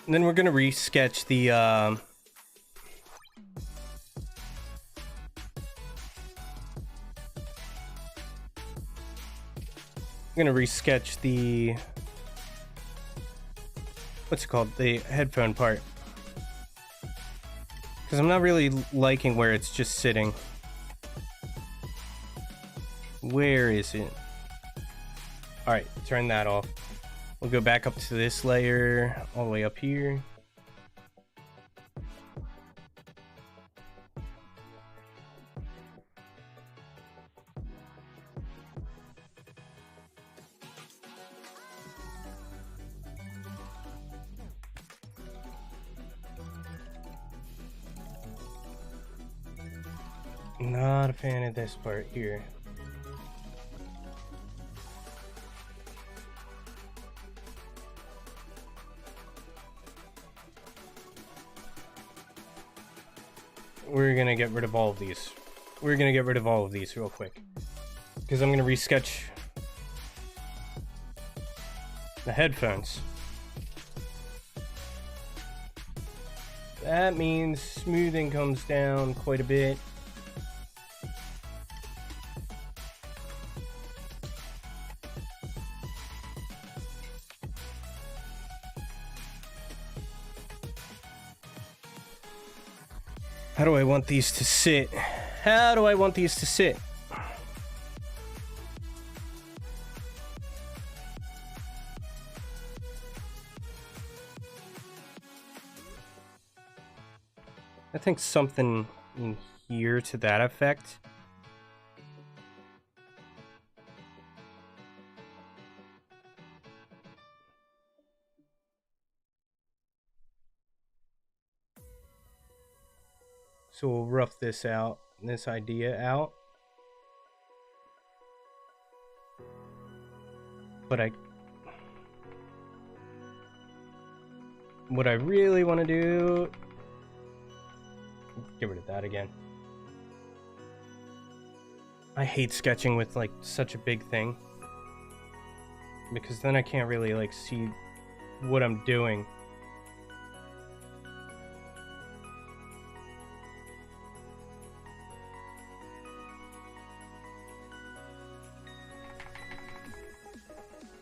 And then we're gonna re-sketch the I'm gonna re-sketch the what's it called? The headphone part. Because I'm not really liking where it's just sitting. Where is it? Alright, turn that off. We'll go back up to this layer, all the way up here. Not a fan of this part here. We're gonna get rid of all of these. We're gonna get rid of all of these real quick. Because I'm gonna resketch the headphones. That means smoothing comes down quite a bit. How do I want these to sit? How do I want these to sit? I think something in here to that effect. So we'll rough this out, this idea out. But what I really want to do, get rid of that again. I hate sketching with like such a big thing, because then I can't really like see what I'm doing.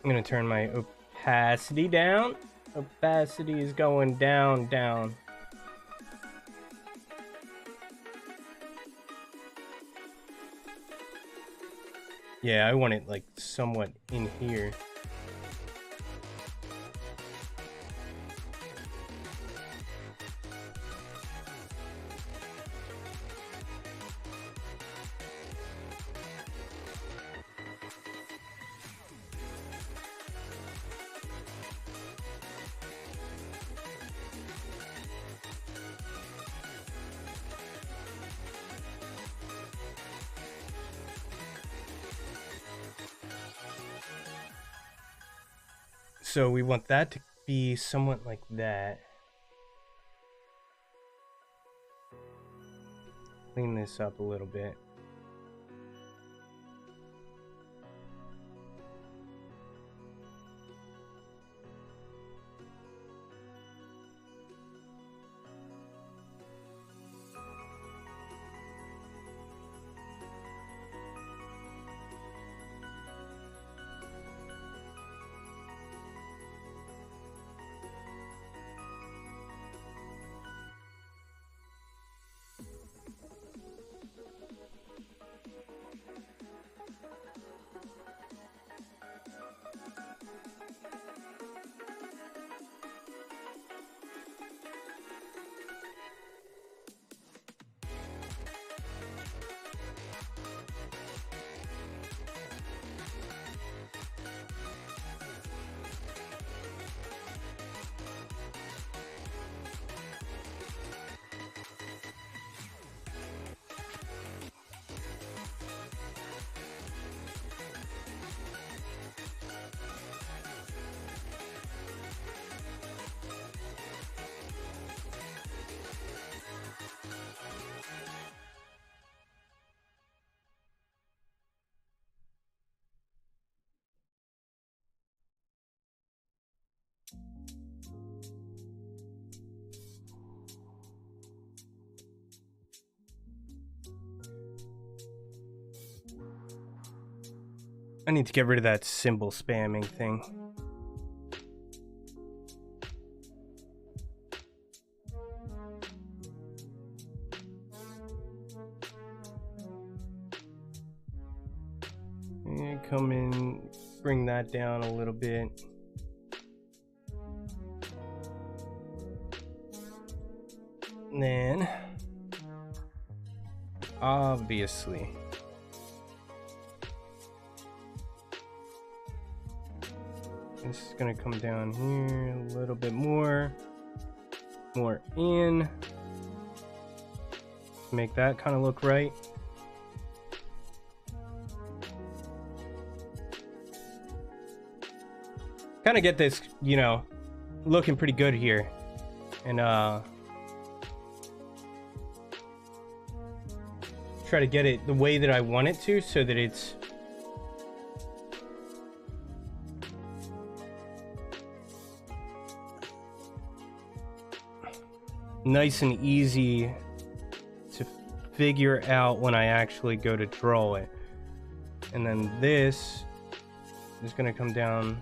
I'm gonna turn my opacity down. Opacity is going down, down. Yeah, I want it like somewhat in here. So we want that to be somewhat like that. Clean this up a little bit. I need to get rid of that symbol spamming thing. And come in, bring that down a little bit. And then, obviously, this is gonna come down here a little bit more in. Make that kind of look right. Kind of get this, you know, looking pretty good here. And try to get it the way that I want it to, so that it's nice and easy to figure out when I actually go to draw it. And then this is going to come down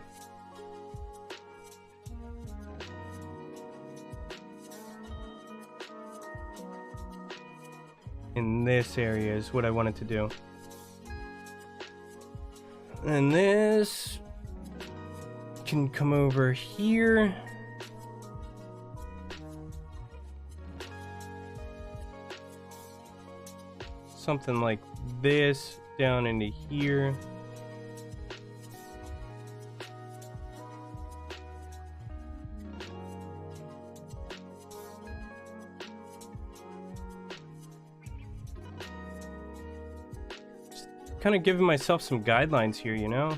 in this area is what I wanted to do. And this can come over here. Something like this down into here. Just kind of giving myself some guidelines here, you know?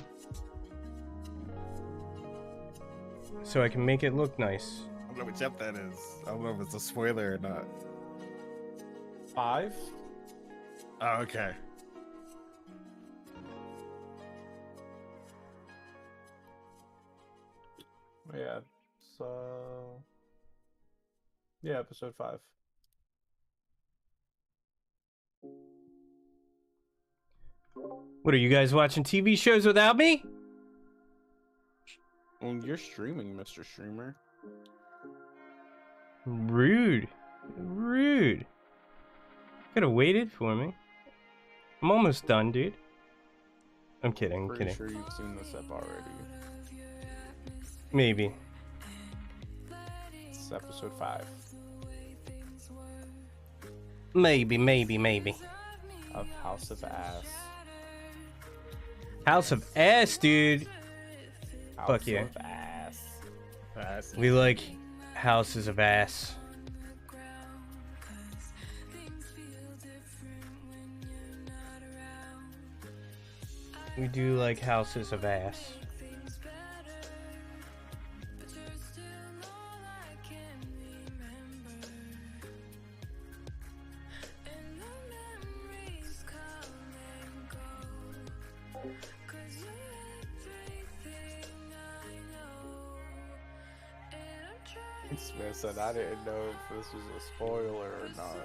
So I can make it look nice. I don't know which ep that is. I don't know if it's a spoiler or not. 5? Oh, okay. Yeah, so yeah, episode 5. What are you guys watching TV shows without me? Well, you're streaming, Mr. Streamer. Rude. Rude. Could have waited for me. I'm almost done, dude. I'm kidding, I'm Pretty kidding. sure you've seen this up already. Maybe. It's episode 5 Maybe. of House of Ass. House of Ass, dude. House Fuck yeah. of Ass. Fast. We like houses of ass. We do like houses of ass. Smith said, I didn't know if this was a spoiler or not.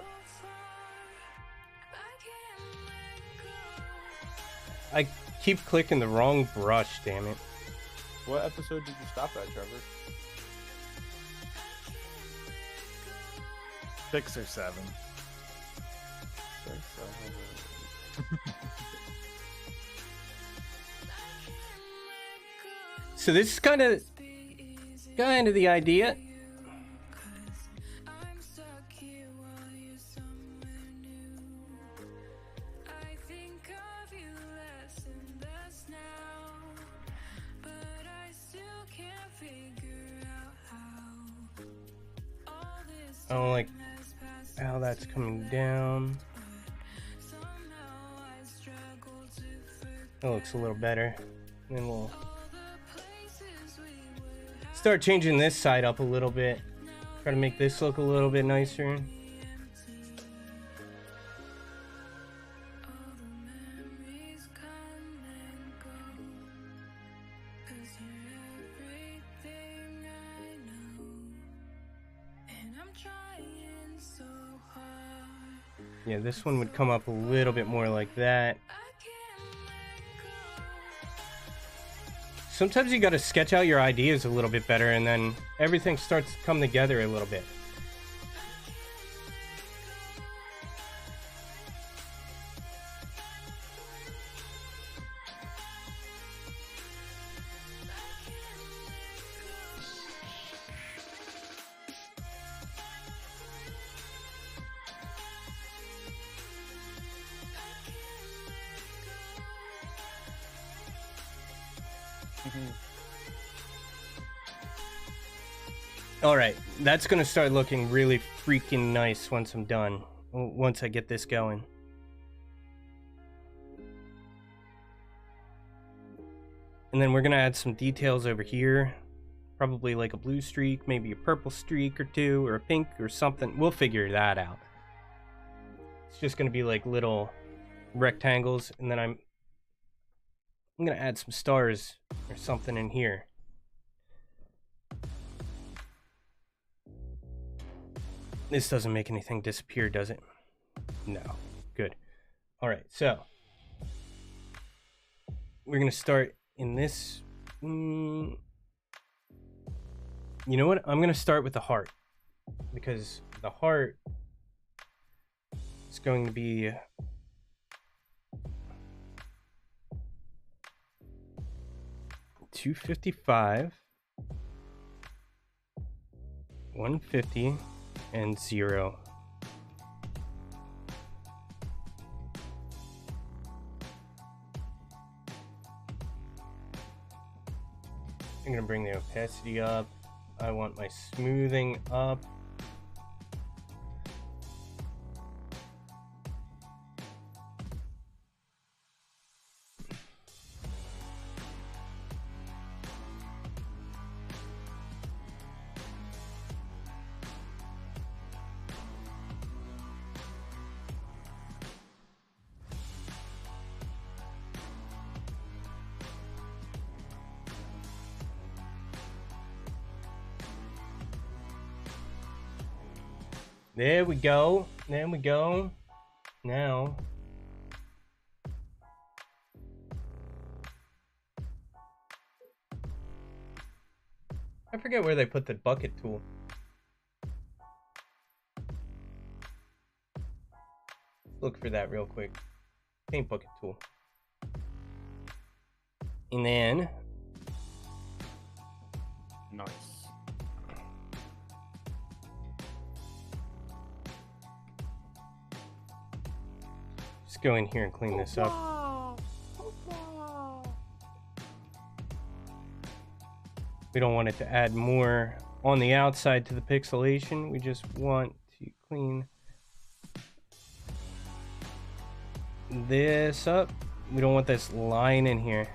I keep clicking the wrong brush, damn it. What episode did you stop at, Trevor? 6 or 7. 6, 7. So this is kind of the idea. I don't like how that's coming down. That looks a little better. Then we'll start changing this side up a little bit. Try to make this look a little bit nicer. Yeah, this one would come up a little bit more like that. Sometimes you gotta sketch out your ideas a little bit better and then everything starts to come together a little bit. Alright, that's gonna start looking really freaking nice once I'm done. Once I get this going. And then we're gonna add some details over here. Probably like a blue streak, maybe a purple streak or two, or a pink or something. We'll figure that out. It's just gonna be like little rectangles, and then I'm gonna add some stars or something in here. This doesn't make anything disappear, does it? No. Good. Alright, so we're gonna start in this. You know what? I'm gonna start with the heart, because the heart is going to be $255, $150, and 0. I'm gonna bring the opacity up. I want my smoothing up. There we go. There we go. Now, I forget where they put the bucket tool. Look for that real quick. Paint bucket tool. And then Nice. just go in here and clean this up. We don't want it to add more on the outside to the pixelation. We just want to clean this up. We don't want this line in here.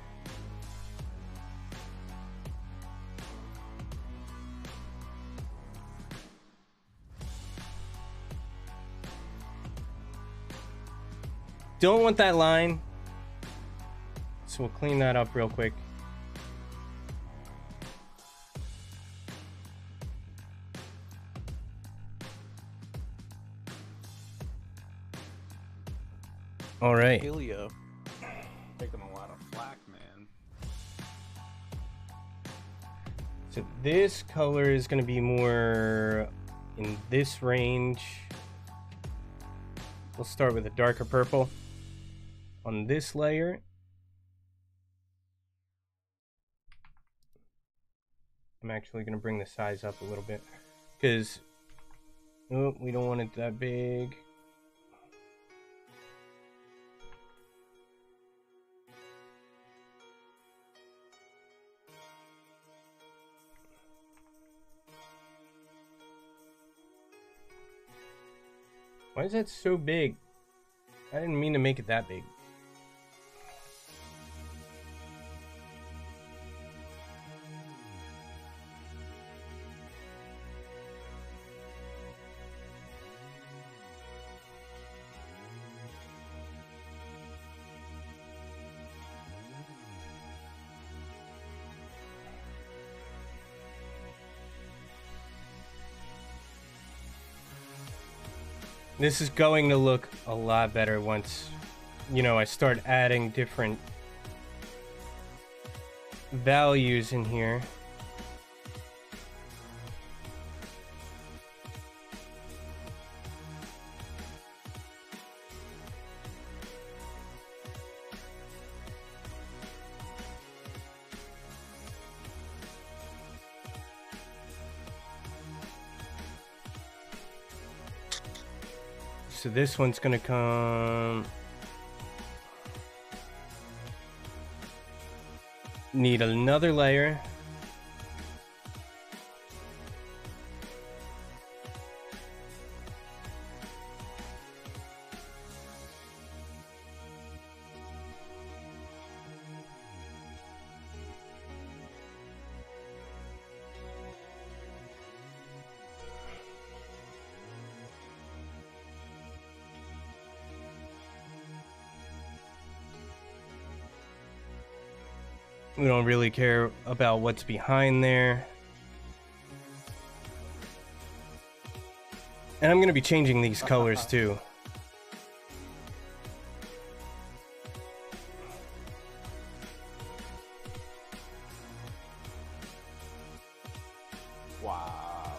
Don't want that line. So we'll clean that up real quick. All right. Ilya. Taking a lot of flack, man. So this color is going to be more in this range. We'll start with a darker purple on this layer. I'm actually going to bring the size up a little bit because we don't want it that big. Why is that so big? I didn't mean to make it that big. This is going to look a lot better once, you know, I start adding different values in here. So this one's gonna come. Need another layer. We don't really care about what's behind there. And I'm going to be changing these colors too. Wow.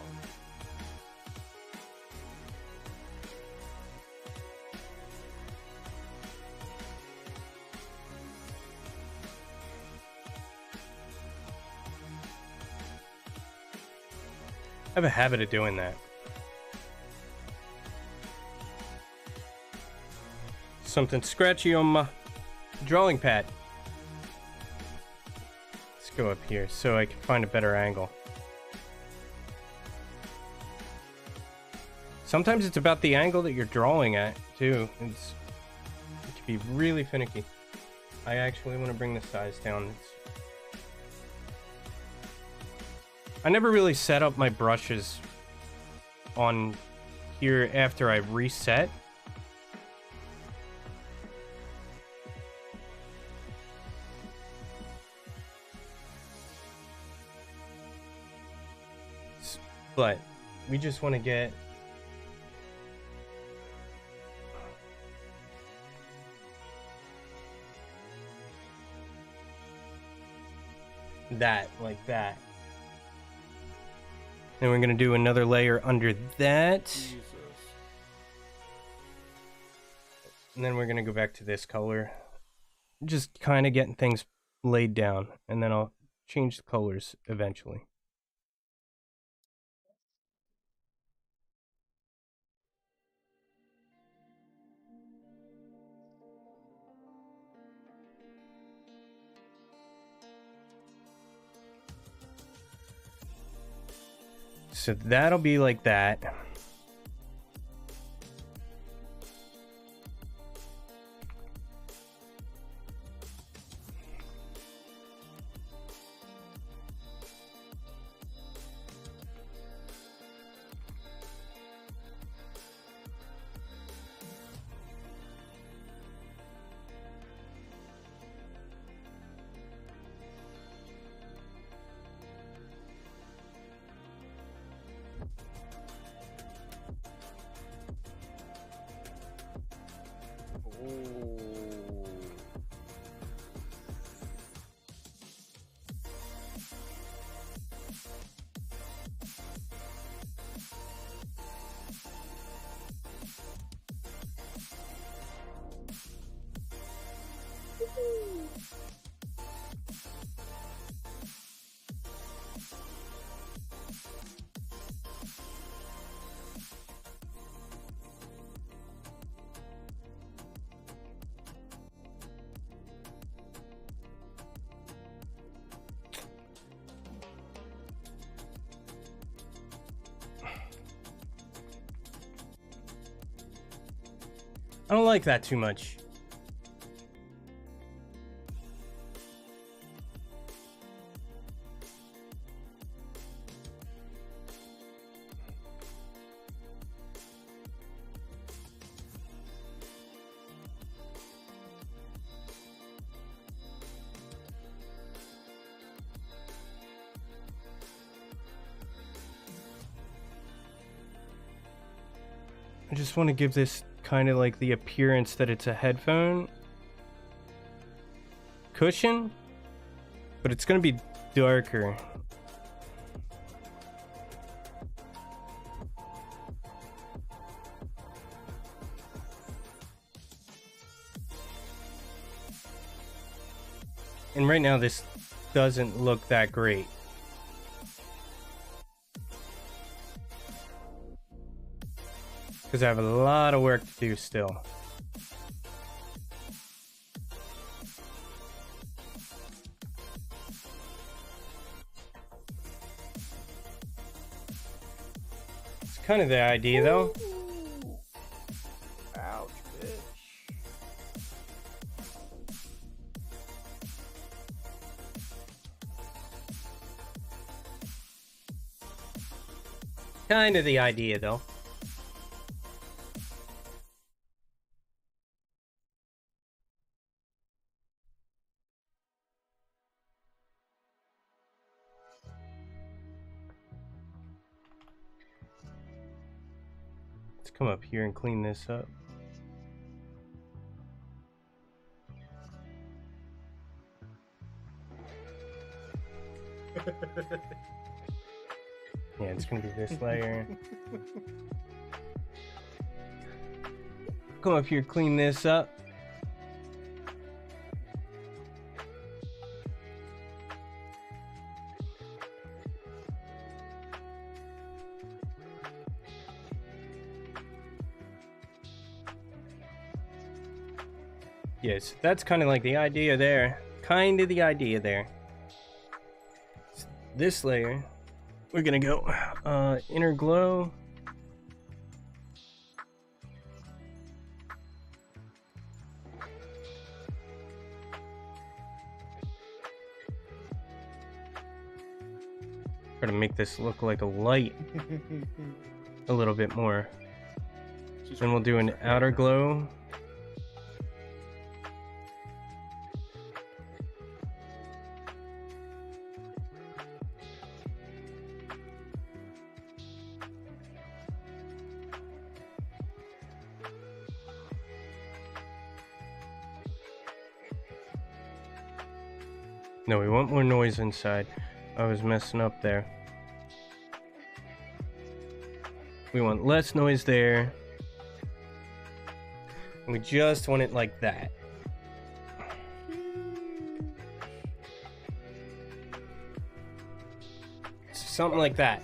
I have a habit of doing that. Something scratchy on my drawing pad. Let's go up here so I can find a better angle. Sometimes it's about the angle that you're drawing at too. It can be really finicky. I actually want to bring the size down. I never really set up my brushes on here after I reset. But we just want to get that like that. Then we're going to do another layer under that. Jesus. And then we're going to go back to this color. Just kind of getting things laid down. And then I'll change the colors eventually. So that'll be like that. I don't like that too much. I just want to give this kind of like the appearance that it's a headphone cushion, but it's going to be darker. And right now this doesn't look that great. Because I have a lot of work to do still. It's kind of the idea though. Ouch, bitch. Kind of the idea though. Come up here and clean this up. Yeah, it's gonna be this layer. Come up here, clean this up. Yes, that's kind of like the idea there. Kind of the idea there. This layer, we're gonna go inner glow. Try to make this look like a light a little bit more. Then we'll do an outer glow. No, we want more noise inside. I was messing up there. We want less noise there. And we just want it like that. Something like that.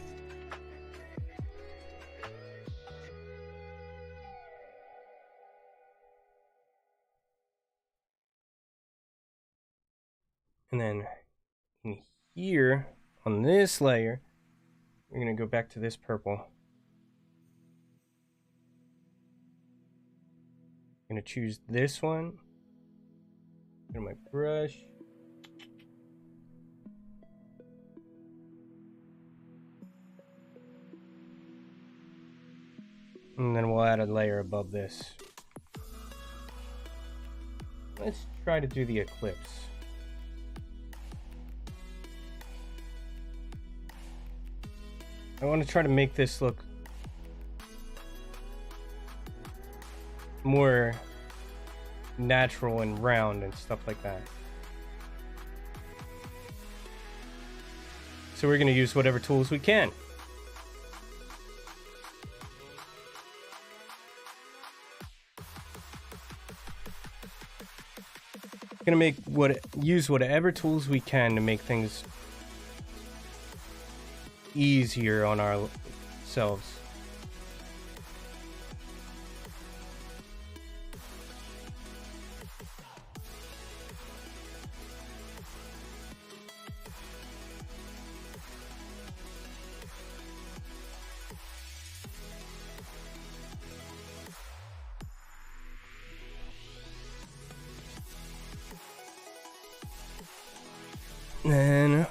And then in here on this layer, we're going to go back to this purple. I'm going to choose this one. Go to my brush. And then we'll add a layer above this. Let's try to do the eclipse. I want to try to make this look more natural and round and stuff like that. So we're going to use whatever tools we can. Gonna use whatever tools we can to make things easier on ourselves. Then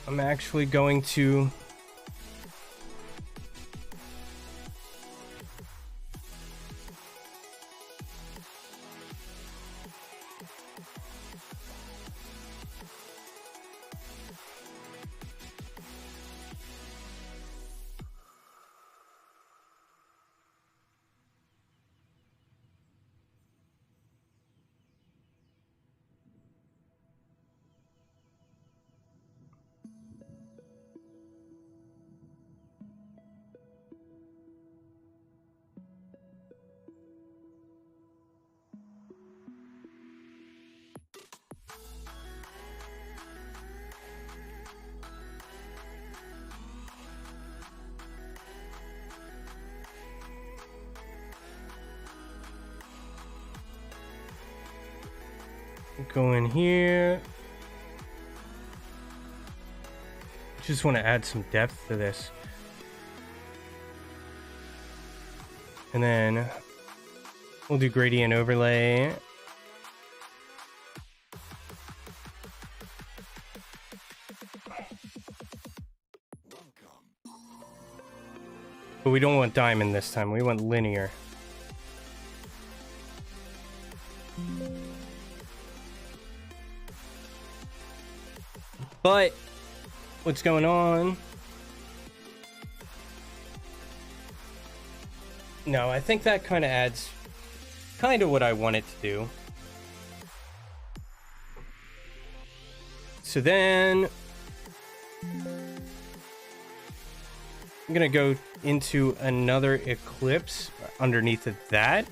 I'm actually going to go in here. Just want to add some depth to this. And then we'll do gradient overlay. But we don't want diamond this time. We want linear. But what's going on? No, I think that kind of adds kind of what I want it to do. So then I'm gonna go into another eclipse underneath of that.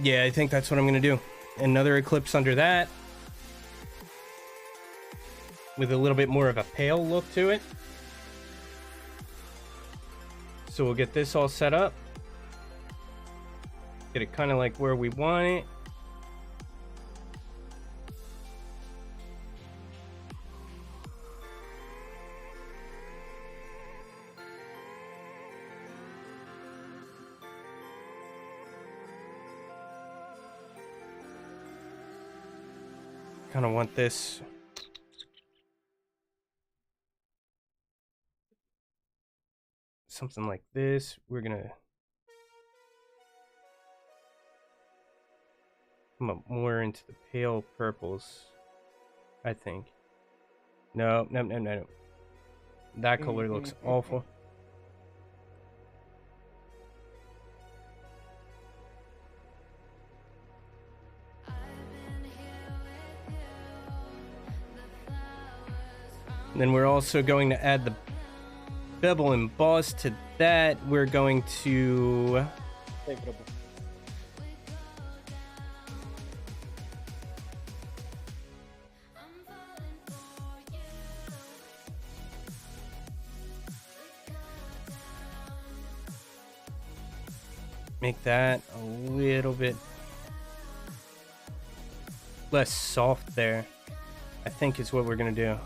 Yeah, I think that's what I'm gonna do. Another eclipse under that, with a little bit more of a pale look to it. So we'll get this all set up. Get it kind of like where we want it. Kind of want this something like this. We're gonna come up more into the pale purples, I think. No. That color looks awful. Then we're also going to add the bevel emboss to that. We're going to Favorable. make that a little bit less soft there, I think is what we're gonna do.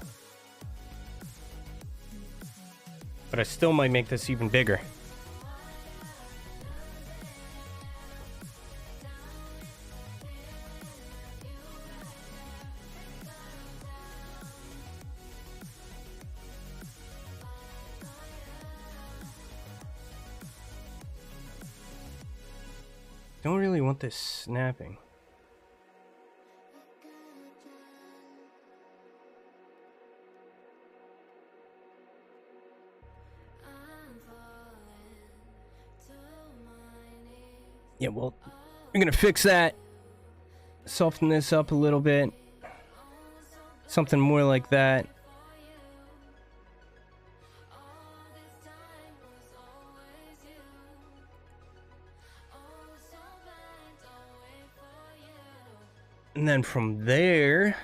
But I still might make this even bigger. Don't really want this snapping. Yeah, well, we're gonna fix that. Soften this up a little bit. Something more like that. And then from there,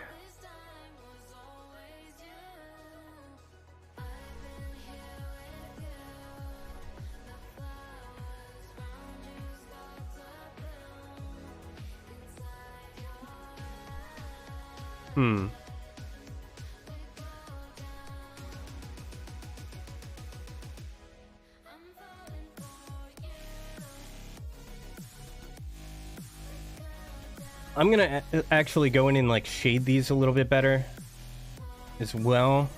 I'm gonna actually go in and like shade these a little bit better as well.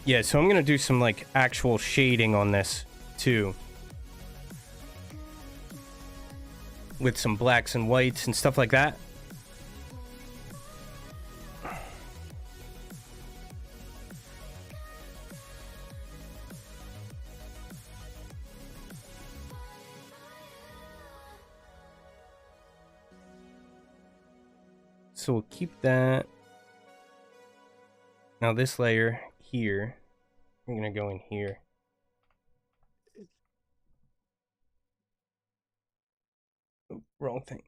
Yeah, so I'm gonna do some like actual shading on this too, with some blacks and whites and stuff like that. So we'll keep that. Now this layer here, I'm gonna go in here. Oh, wrong thing.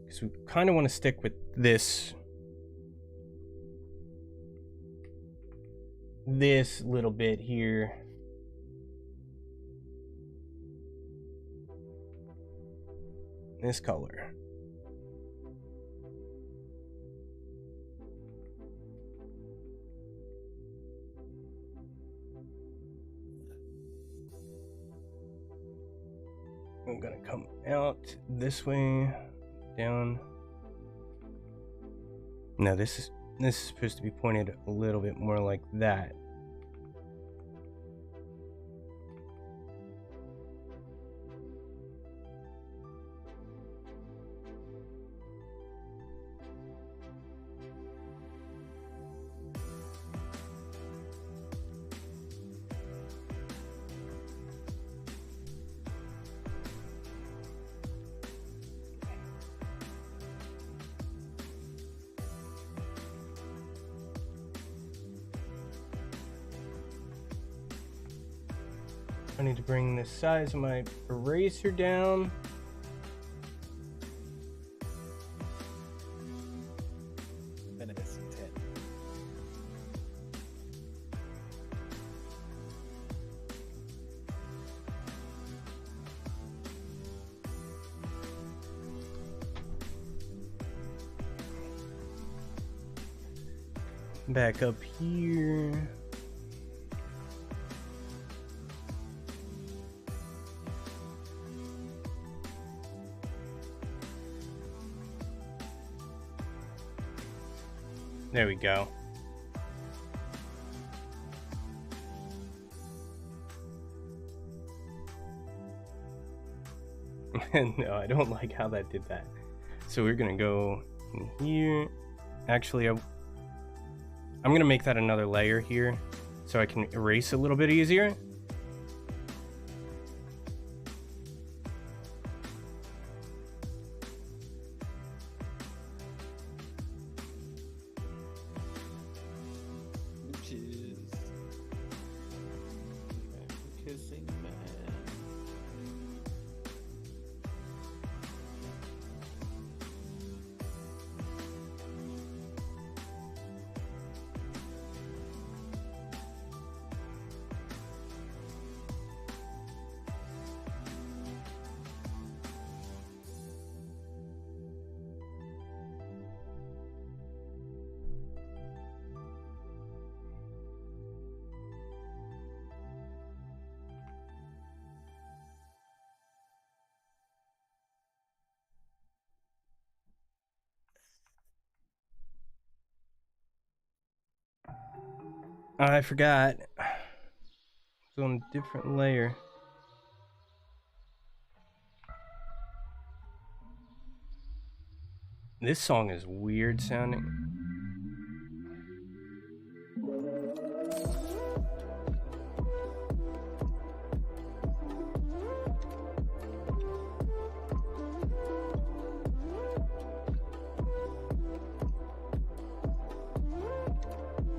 Because we kind of want to stick with this little bit here. This color. I'm gonna come out this way, down. No, this is supposed to be pointed a little bit more like that. I need to bring the size of my eraser down. Venomous intent. Back up here. There we go. No, I don't like how that did that. So we're gonna go in here. Actually, I'm gonna make that another layer here so I can erase a little bit easier. Kissing man. I forgot. It's on a different layer. This song is weird sounding.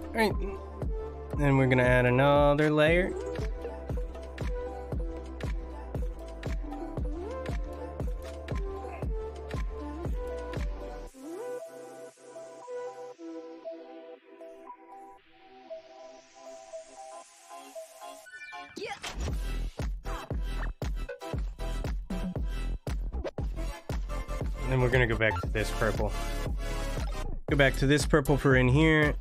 Alright. Then we're gonna add another layer. And then we're gonna go back to this purple. Go back to this purple for in here.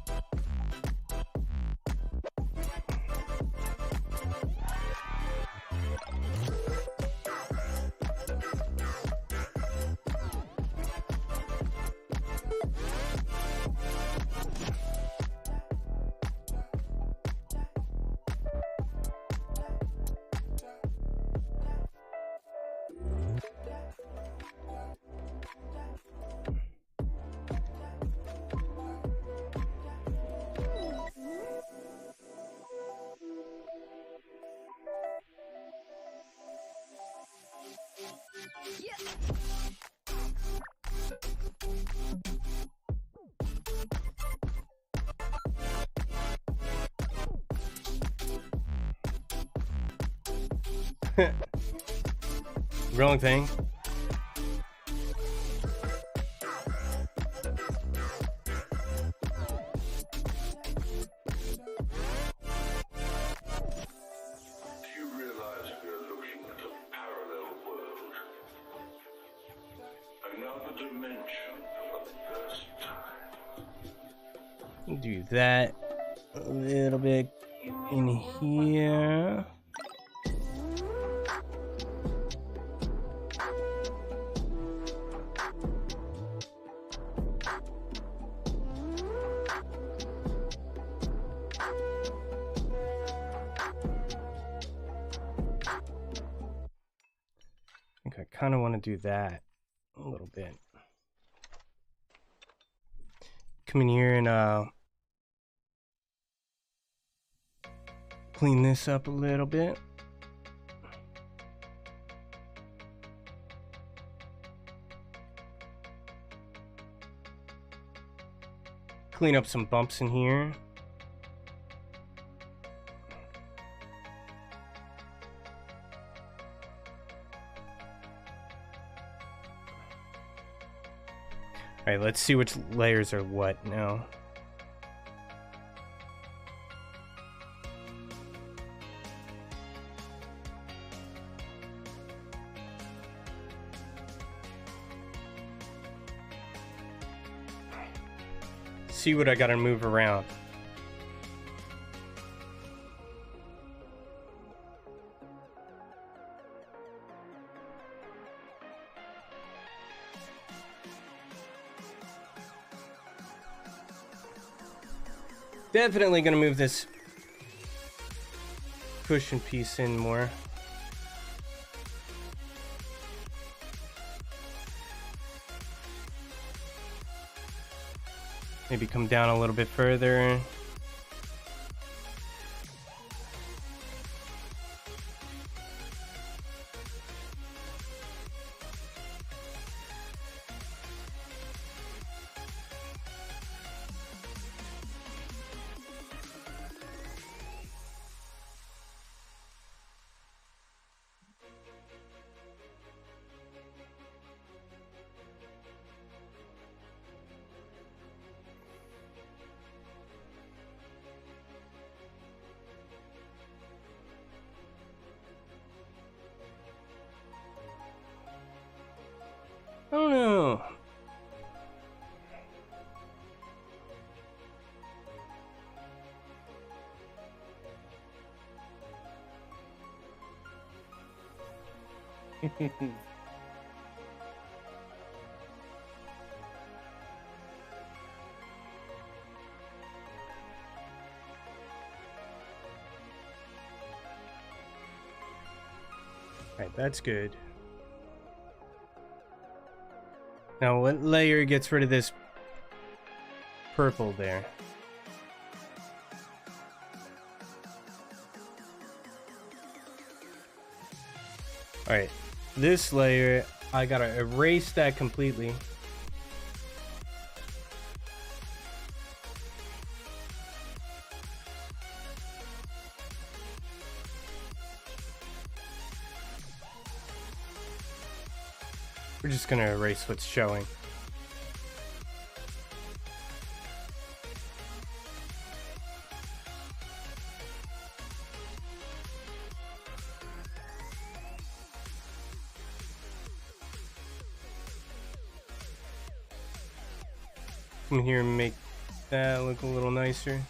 Wrong thing. Do you realize we're looking at a parallel world? Another dimension for the first time. Do that a little bit in here. I think I kind of want to do that a little bit. Come in here and clean this up a little bit. Clean up some bumps in here. Alright, let's see which layers are what now. See what I gotta move around. Definitely gonna move this cushion piece in more. Maybe come down a little bit further. I don't know. Alright, that's good. Now, what layer gets rid of this purple there? Alright, this layer, I gotta erase that completely. We're just gonna erase what's showing. Come here and make that look a little nicer.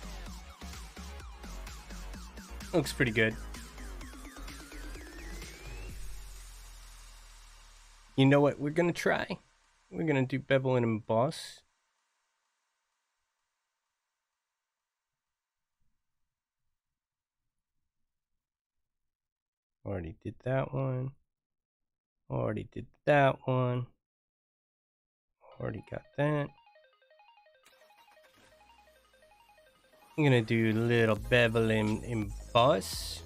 Looks pretty good. You know what we're gonna try? We're gonna do bevel and emboss. Already did that one. Already did that one. Already got that. I'm gonna do a little bevel and emboss.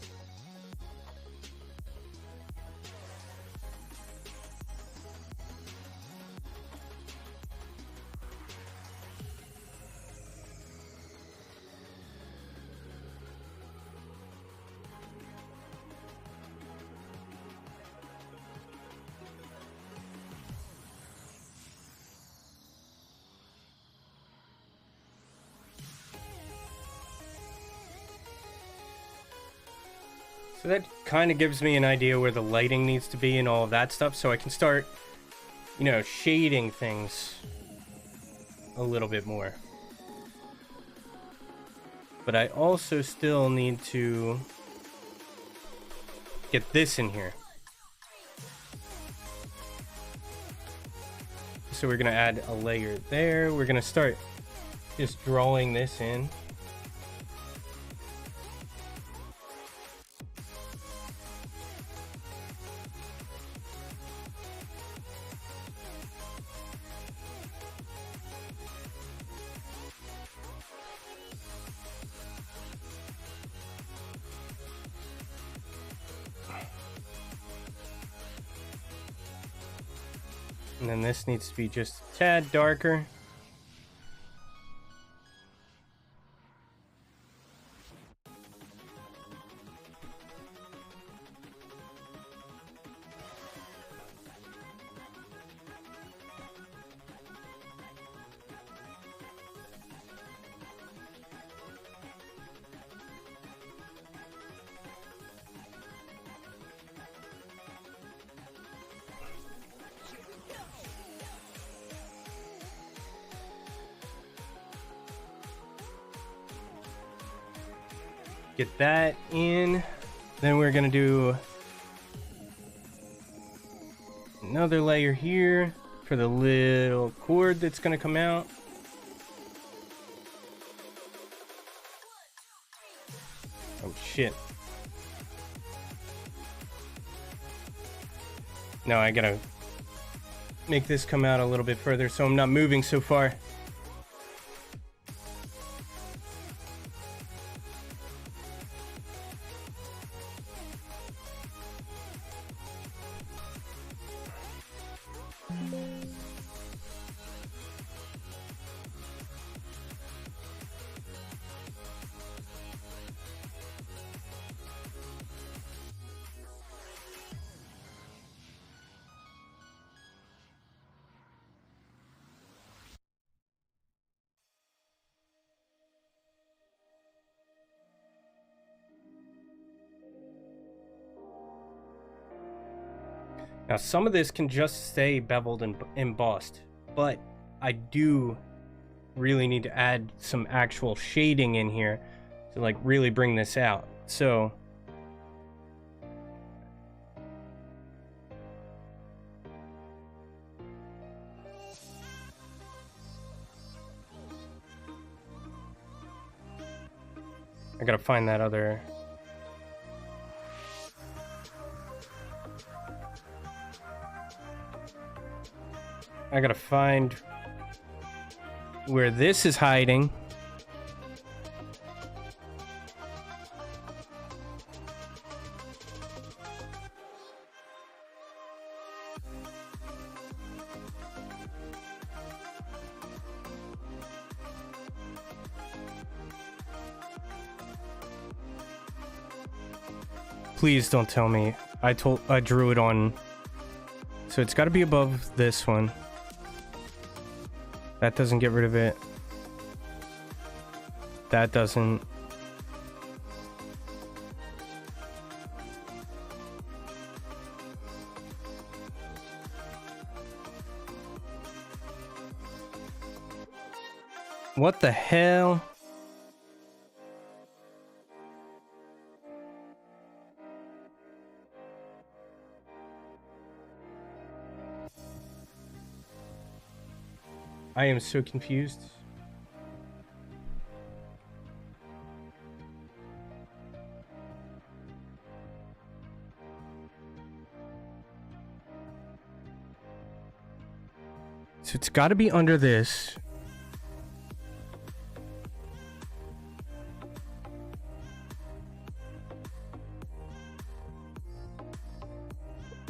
So that kind of gives me an idea where the lighting needs to be and all of that stuff, so I can start, you know, shading things a little bit more. But I also still need to get this in here. So we're gonna add a layer there. We're gonna start just drawing this in. And then this needs to be just a tad darker. Get that in. Then we're gonna do another layer here for the little cord that's gonna come out. Oh shit. No, I gotta make this come out a little bit further so I'm not moving so far. Now, some of this can just stay beveled and embossed, but I do really need to add some actual shading in here to like really bring this out. So I gotta find that other. I gotta find where this is hiding. Please don't tell me I drew it on. So it's got to be above this one. That doesn't get rid of it. That doesn't. What the hell? I am so confused. So it's got to be under this.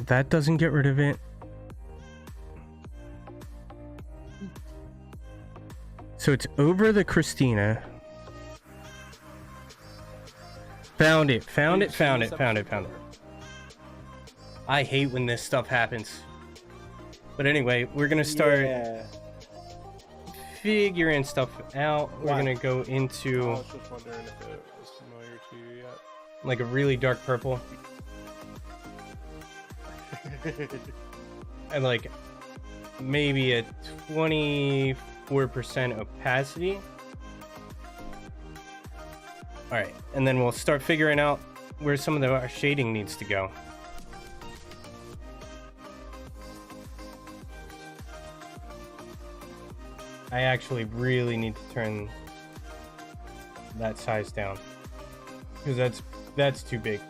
That doesn't get rid of it. So it's over the Christina. Found it. I hate when this stuff happens. But anyway, we're gonna start figuring stuff out. We're gonna go I into was just wondering if it was familiar to you yet. like a really dark purple. And like maybe a 24% opacity. Alright, and then we'll start figuring out where some of our shading needs to go. I actually really need to turn that size down because that's too big.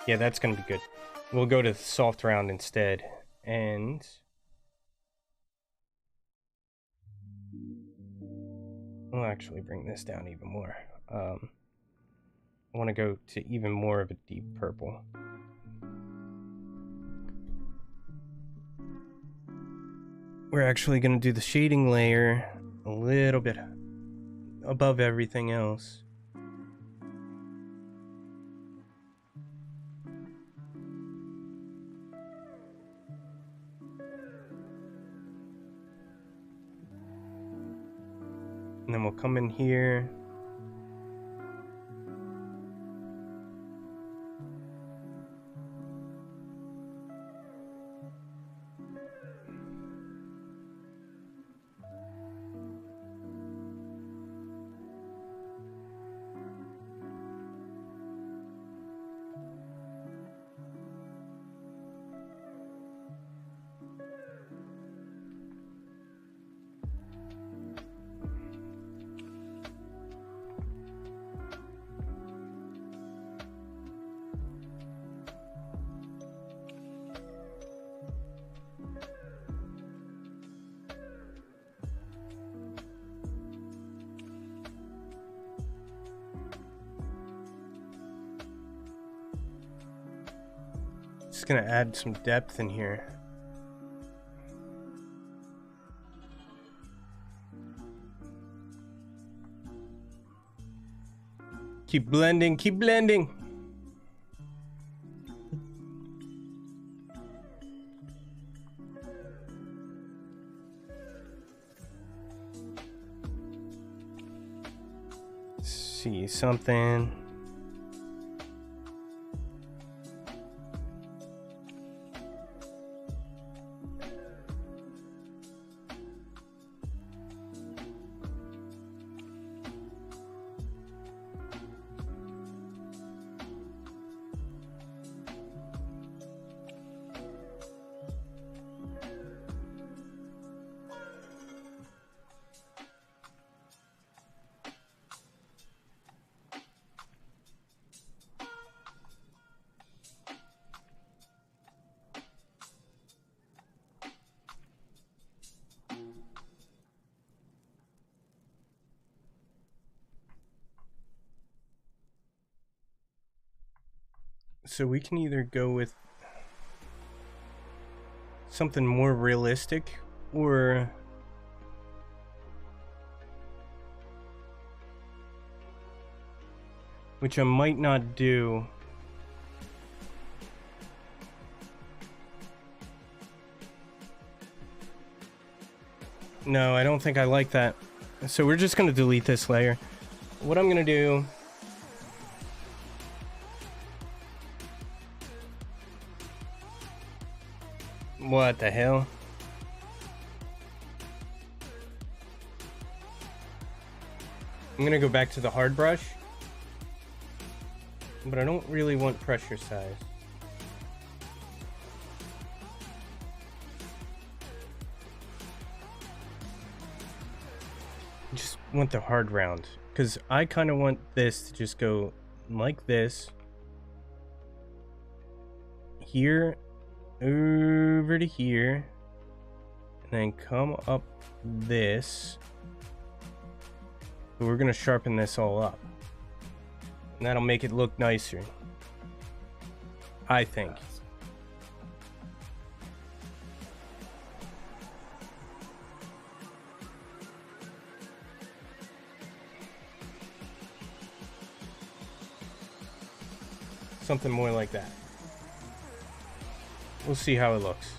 Yeah, that's gonna be good. We'll go to the soft round instead, and we'll actually bring this down even more. I want to go to even more of a deep purple. We're actually going to do the shading layer a little bit above everything else. And then we'll come in here. Just gonna add some depth in here. Keep blending, keep blending. See something. So we can either go with something more realistic or which I might not do. No, I don't think I like that. So we're just gonna delete this layer. What I'm gonna do, what the hell? I'm gonna go back to the hard brush, but I don't really want pressure size. I just want the hard round, because I kind of want this to just go like this. Here, over to here, and then come up this. But we're gonna sharpen this all up, and that'll make it look nicer, I think. Something more like that. We'll see how it looks.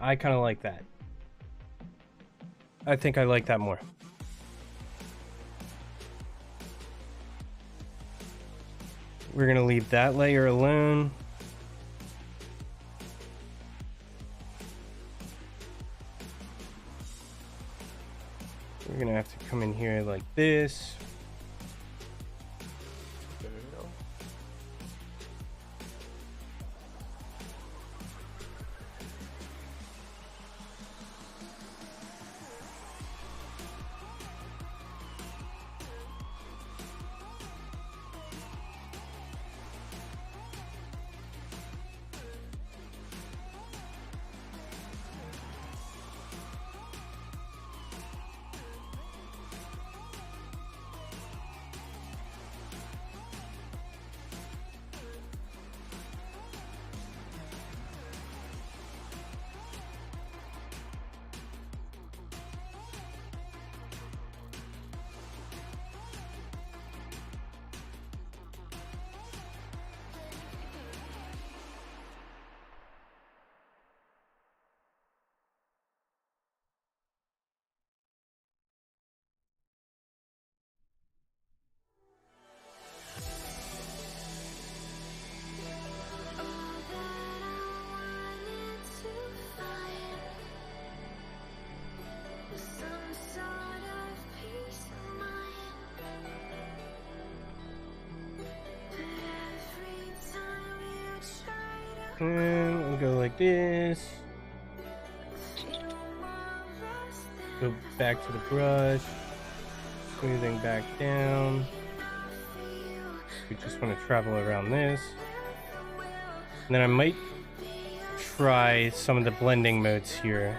I kind of like that. I think I like that more. We're gonna leave that layer alone. We're gonna have to come in here like this. There we go. And we'll go like this. Go back to the brush. Smoothing back down. We just want to travel around this. And then I might try some of the blending modes here.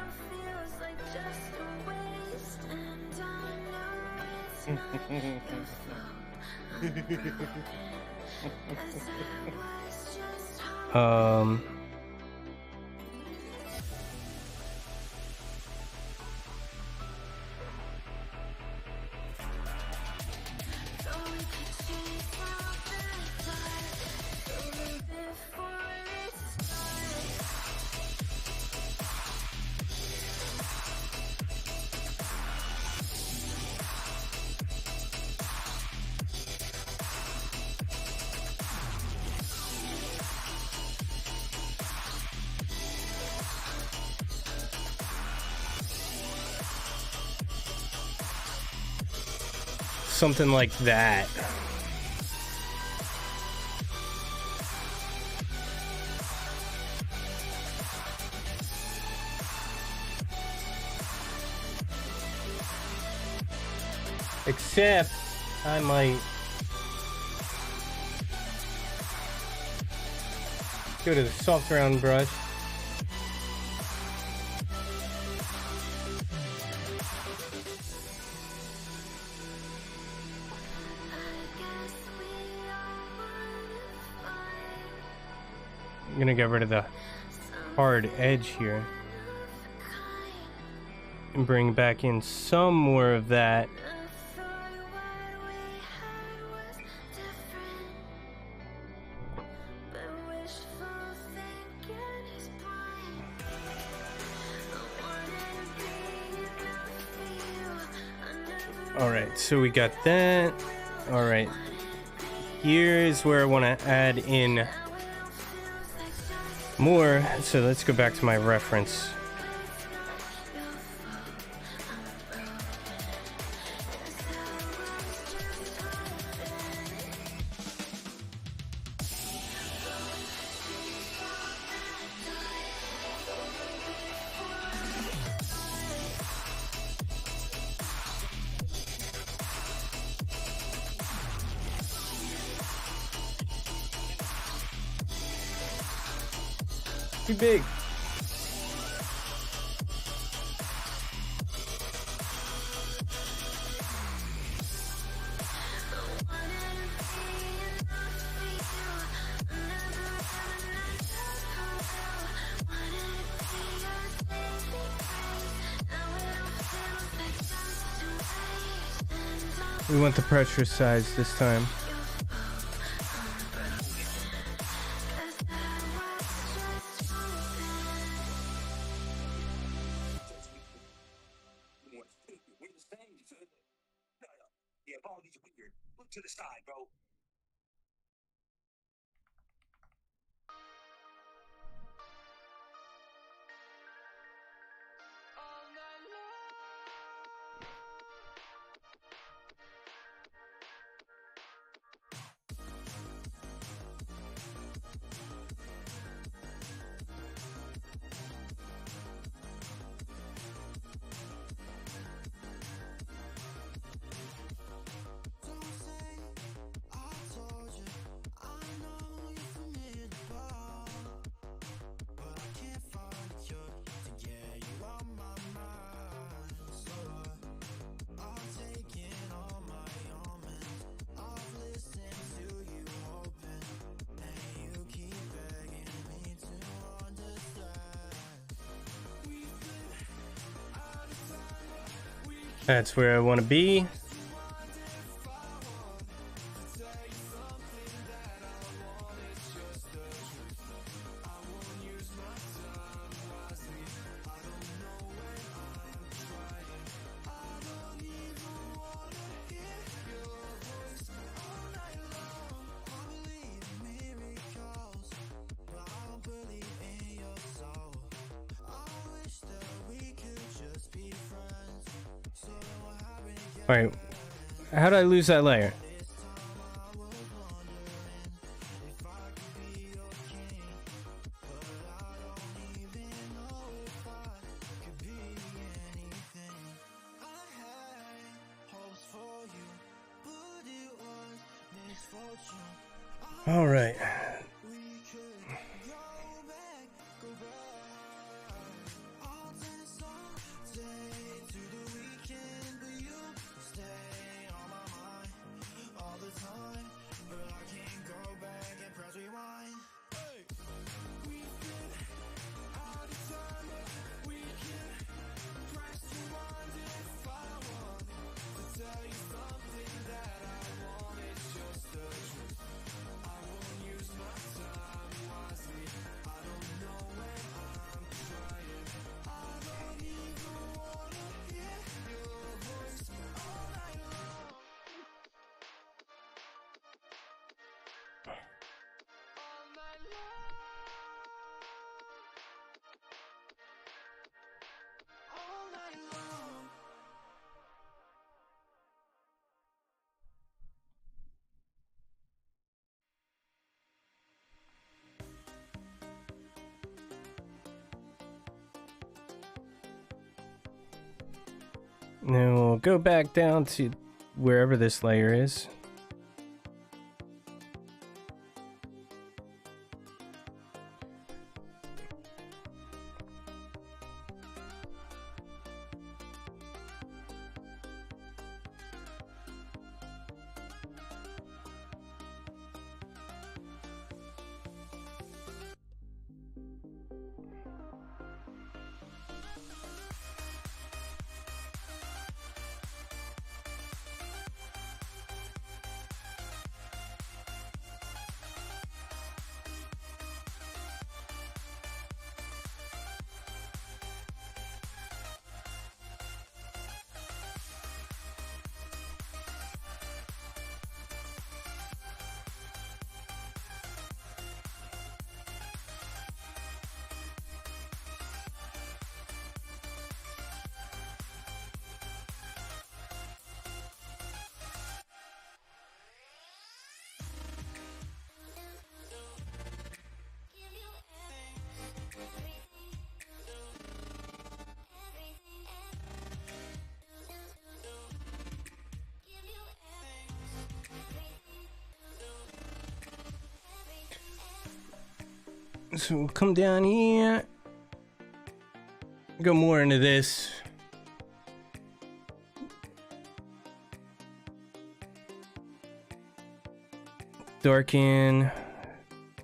um something like that. Except I might go to the soft round brush. I'm gonna get rid of the hard edge here and bring back in some more of that. Alright, so we got that. Alright, here's where I want to add in more. So let's go back to my reference. Too big. We want the pressure size this time. Yeah, Baldi's weird. Look to the side, bro. That's where I want to be. Alright, how did I lose that layer? All right. Now we'll go back down to wherever this layer is. So we'll come down here, go more into this. Darken,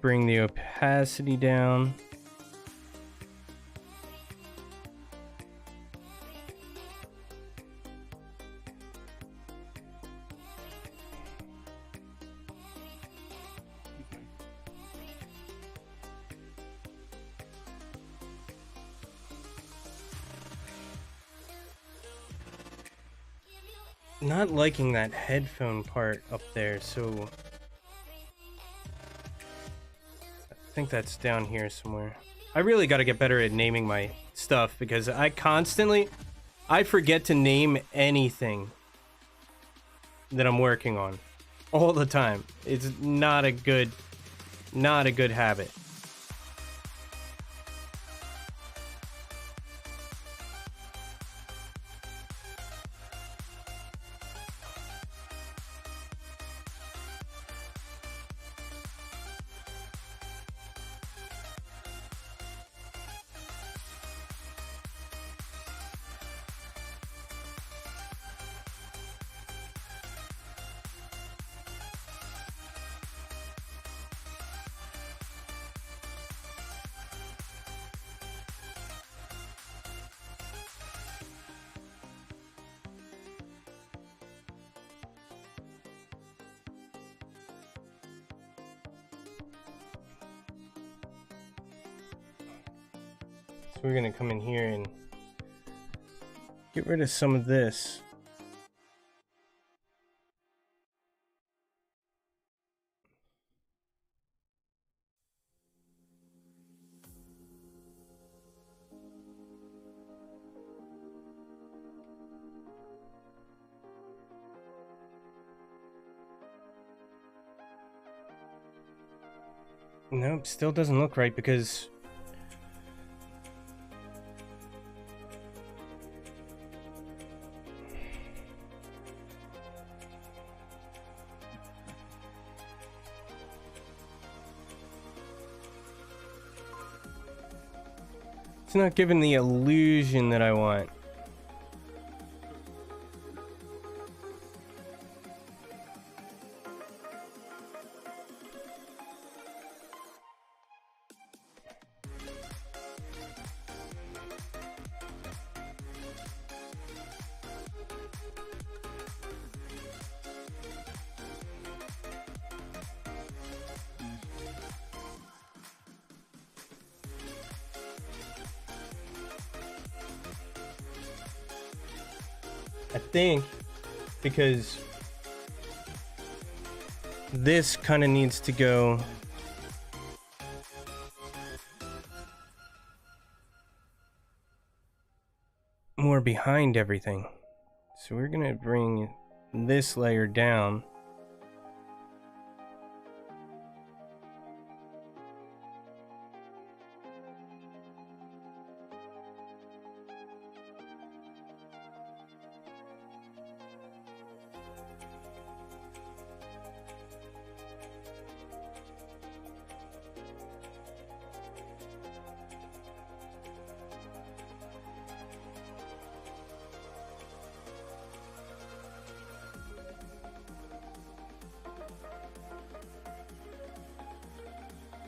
bring the opacity down. Not liking that headphone part up there, so I think that's down here somewhere. I really got to get better at naming my stuff because I forget to name anything that I'm working on all the time. It's not a good habit. So we're gonna come in here and get rid of some of this. Nope, still doesn't look right because It's not giving the illusion that I want. I think because this kind of needs to go more behind everything. So we're gonna bring this layer down.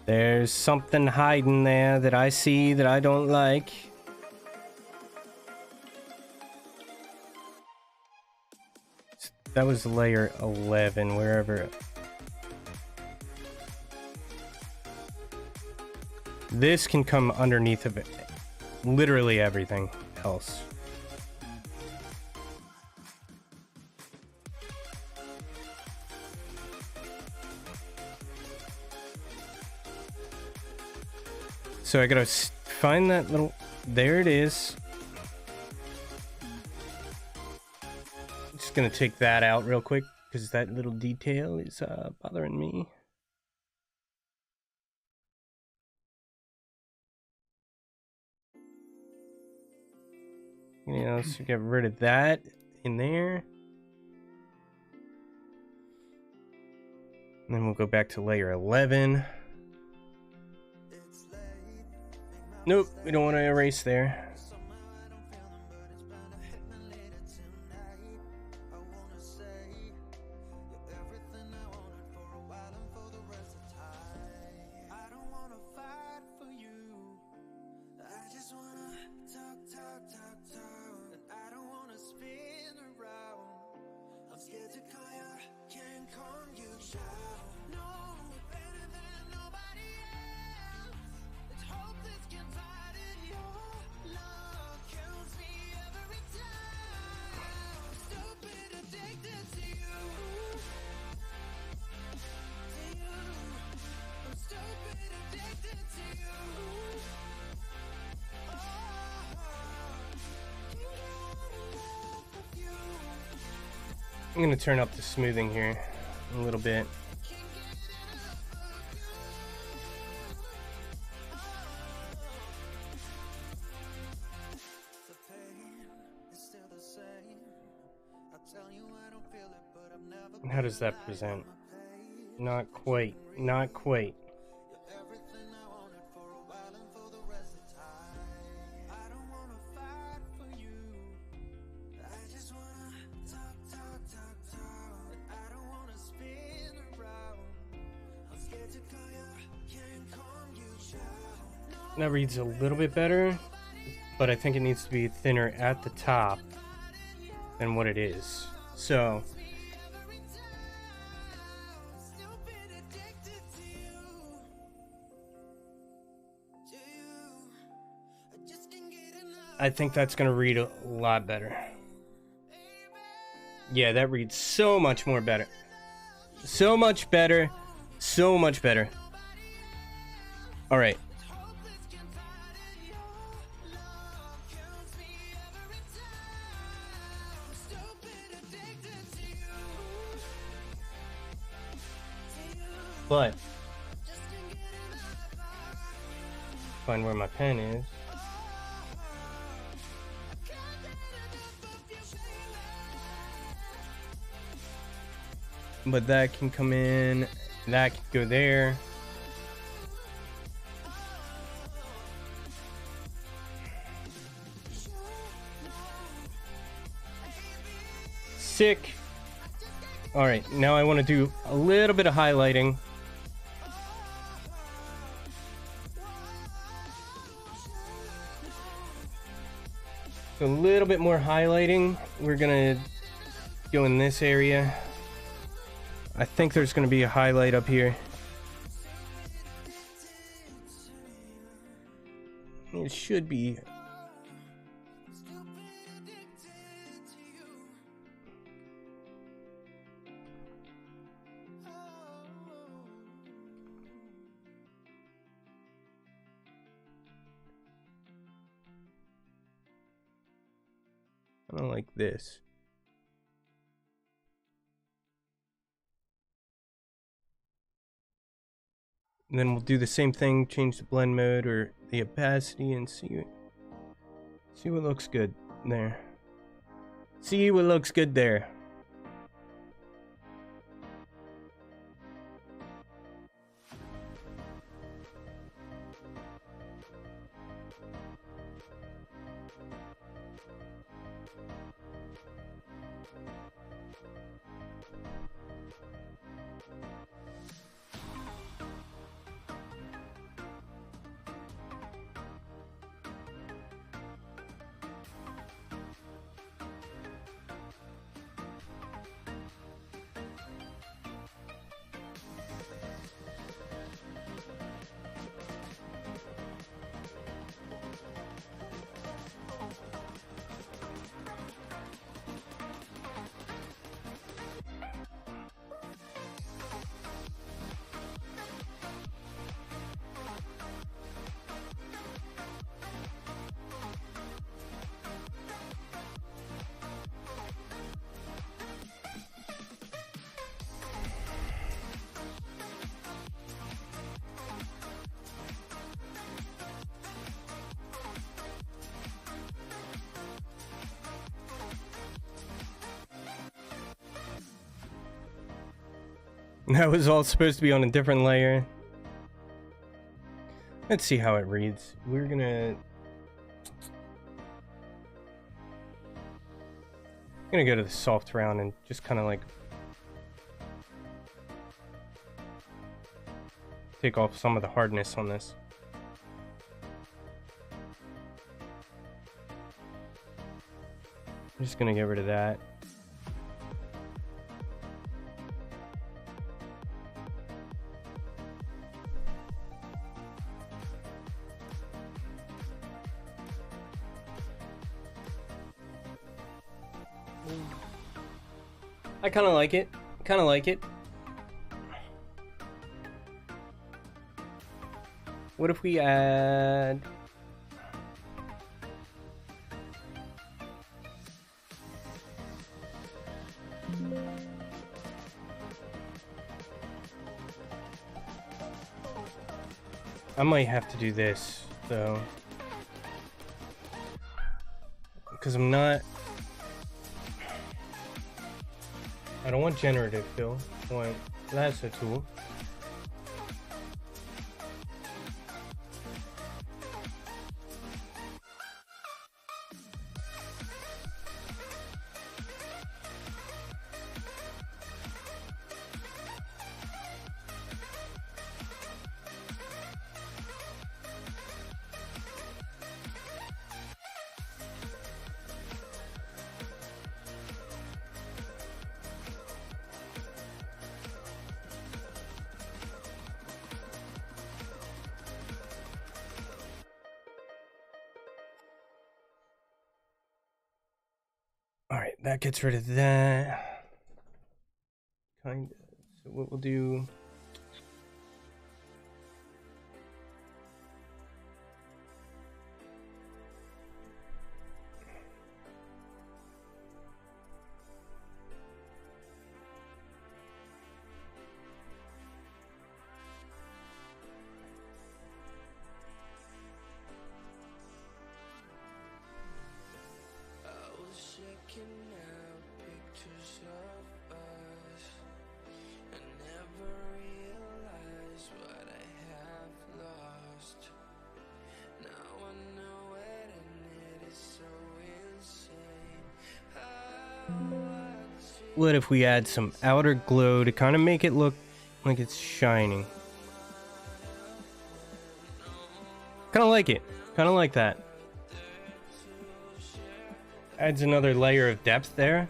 There's something hiding there that I see that I don't like. That was layer 11, wherever. This can come underneath of it. Literally everything else. So I gotta find that little, there it is. Just gonna take that out real quick because that little detail is bothering me. You know, so get rid of that in there. And then we'll go back to layer 11. Nope, we don't want to erase there. I'm gonna turn up the smoothing here a little bit. And how does that present? Not quite, not quite. That reads a little bit better, but I think it needs to be thinner at the top than what it is. So I think that's gonna read a lot better. Yeah, that reads so much more better. So much better. So much better. All right. But find where my pen is. But that can come in, that can go there. Sick. All right, now I want to do a little bit of highlighting. So a little bit more highlighting. We're gonna go in this area. I think there's gonna be a highlight up here. It should be. I don't like this. And then we'll do the same thing, change the blend mode or the opacity and see what looks good there. See what looks good there. That was all supposed to be on a different layer. Let's see how it reads. We're gonna go to the soft round and just kind of like take off some of the hardness on this. I'm just gonna get rid of that. I kind of like it. Kind of like it. What if we add... I might have to do this, though. Because I'm not... I don't want generative fill. I want lasso tool. Alright, that gets rid of that. Kind of. So what we'll do... Checking out pictures of us. I never realized what I have lost. Now I know it and it is so insane. How I what if we add some outer glow to kind of make it look like it's shining? Kind of like it. Kind of like that. Adds another layer of depth there.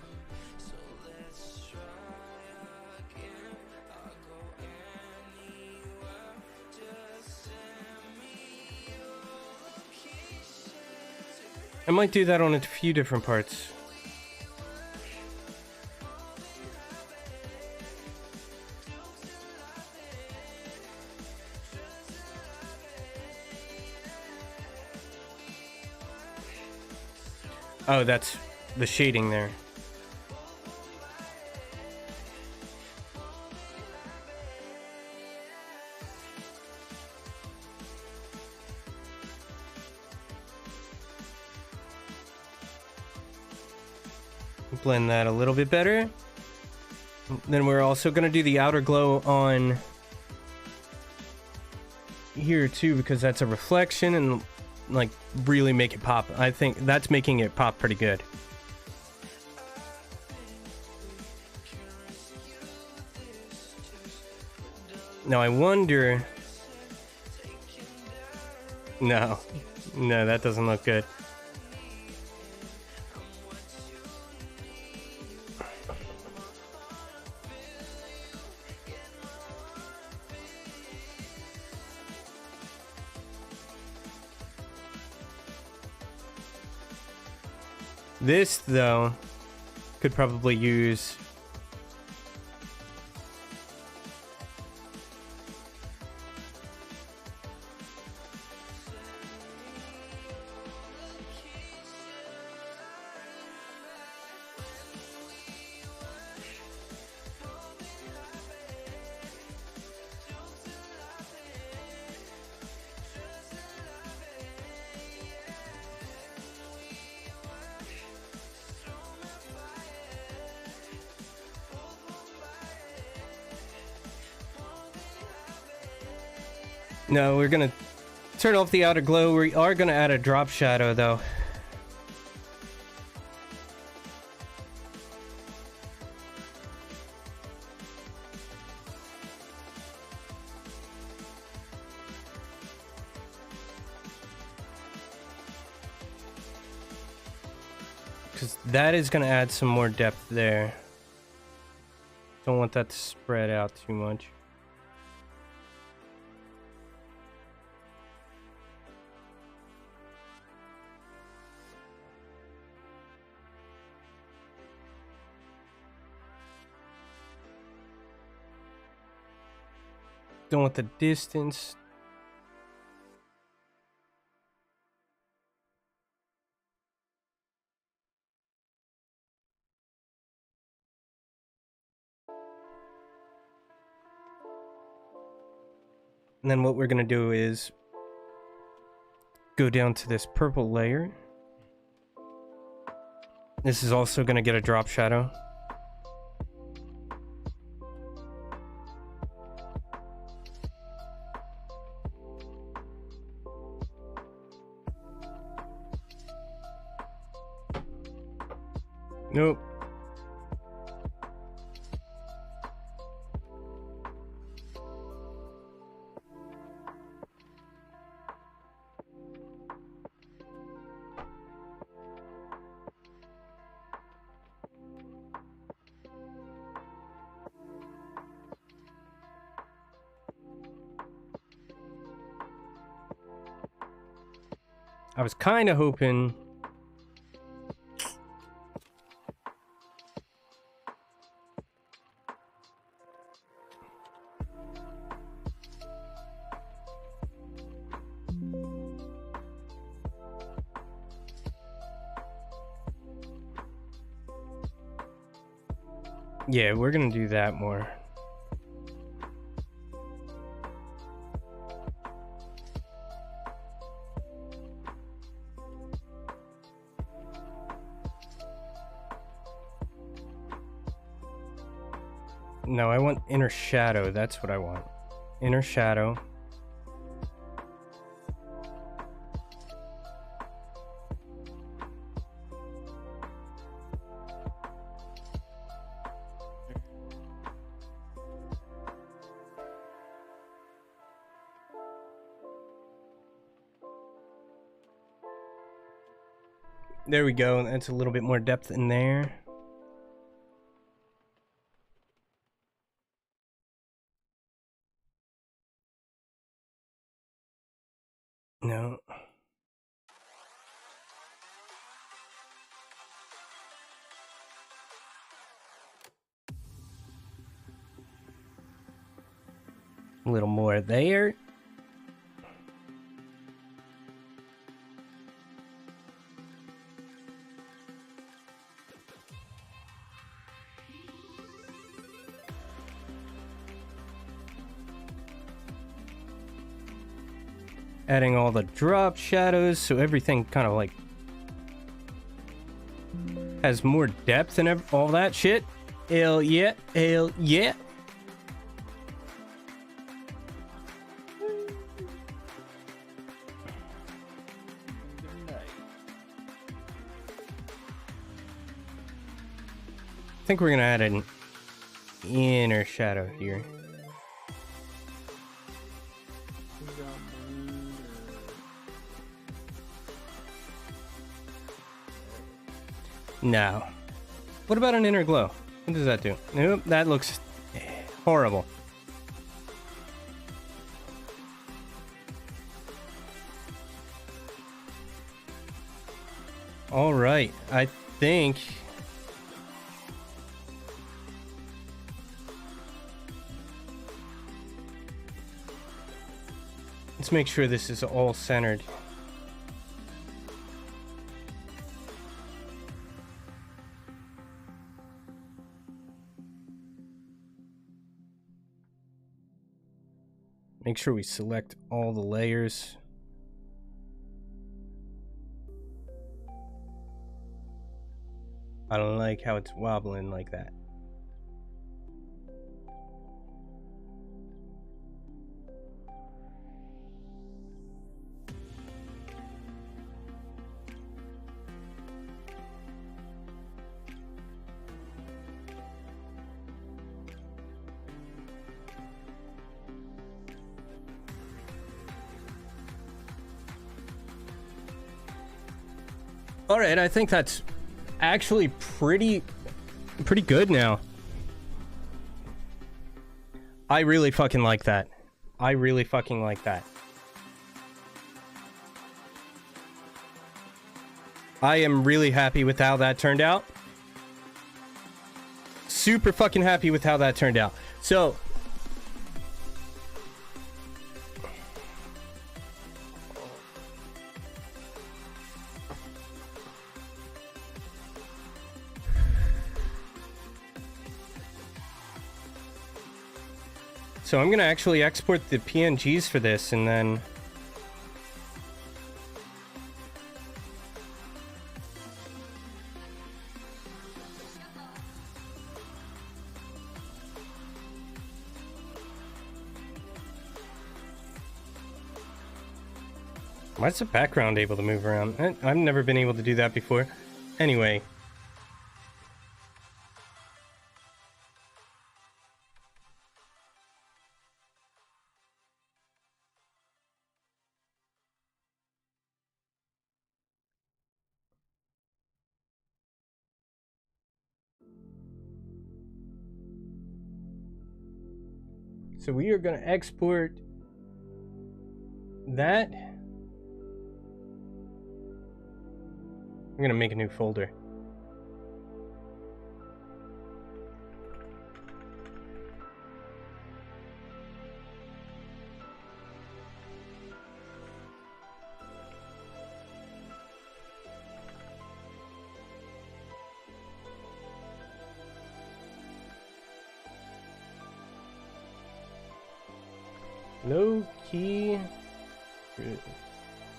I might do that on a few different parts. Oh, that's the shading there. Blend that a little bit better. Then we're also going to do the outer glow on here too, because that's a reflection, and like really make it pop. I think that's making it pop pretty good. Now I wonder... No, that doesn't look good. This, though, could probably use... No, we're gonna turn off the outer glow. We are gonna add a drop shadow, though. Because that is gonna add some more depth there. Don't want that to spread out too much. Don't want the distance. And then what we're gonna do is go down to this purple layer. This is also gonna get a drop shadow. Nope. I was kind of hoping... Yeah, we're gonna do that more. No, I want inner shadow. That's what I want. Inner shadow. There we go. That's a little bit more depth in there. No. A little more there. Adding all the drop shadows so everything kind of like has more depth and all that shit. Hell yeah, hell yeah. I think we're gonna add an inner shadow here. No. What about an inner glow? What does that do? Nope, that looks horrible. All right, I think let's make sure this is all centered. Make sure we select all the layers. I don't like how it's wobbling like that. All right, I think that's actually pretty good now. I really fucking like that. I really fucking like that. I am really happy with how that turned out. Super fucking happy with how that turned out. So I'm gonna actually export the PNGs for this and then why is the background able to move around? I've never been able to do that before. Anyway. So we are going to export that. I'm going to make a new folder. Low key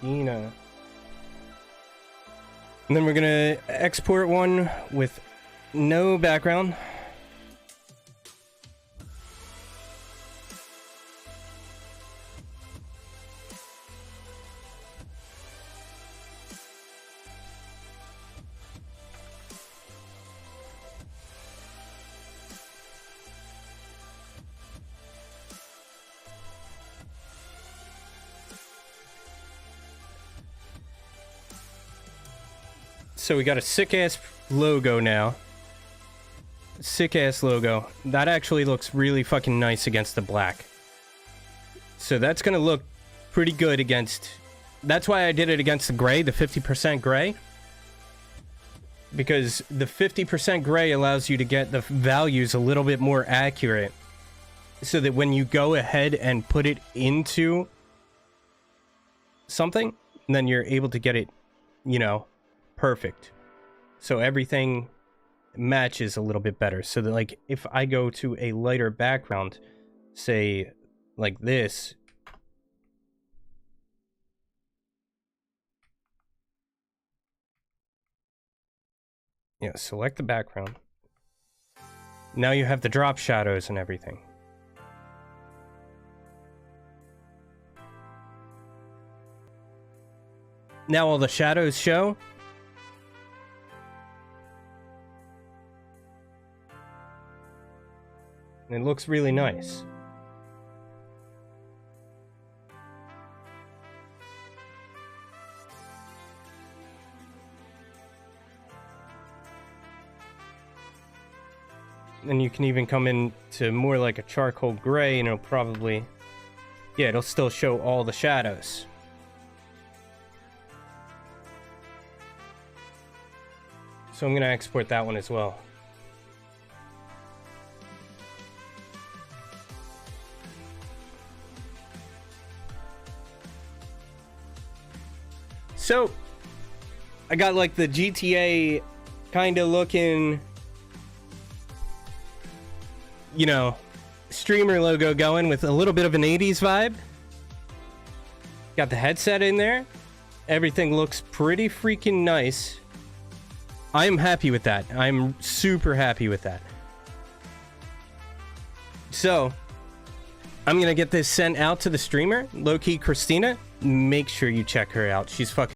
Dina. And then we're gonna export one with no background. So we got a sick ass logo now. Sick ass logo. That actually looks really fucking nice against the black. So that's gonna look pretty good against... That's why I did it against the gray, the 50% gray. Because the 50% gray allows you to get the values a little bit more accurate. So that when you go ahead and put it into something, then you're able to get it, you know, perfect. So everything matches a little bit better. So that, like, if I go to a lighter background, say like this, yeah, select the background. Now you have the drop shadows and everything. Now all the shadows show. And it looks really nice. And you can even come in to more like a charcoal gray and it'll probably... Yeah, it'll still show all the shadows. So I'm going to export that one as well. So, I got like the GTA kind of looking, you know, streamer logo going with a little bit of an 80s vibe. Got the headset in there. Everything looks pretty freaking nice. I am happy with that. I'm super happy with that. So, I'm going to get this sent out to the streamer, Lowkey Christina. Make sure you check her out. She's fucking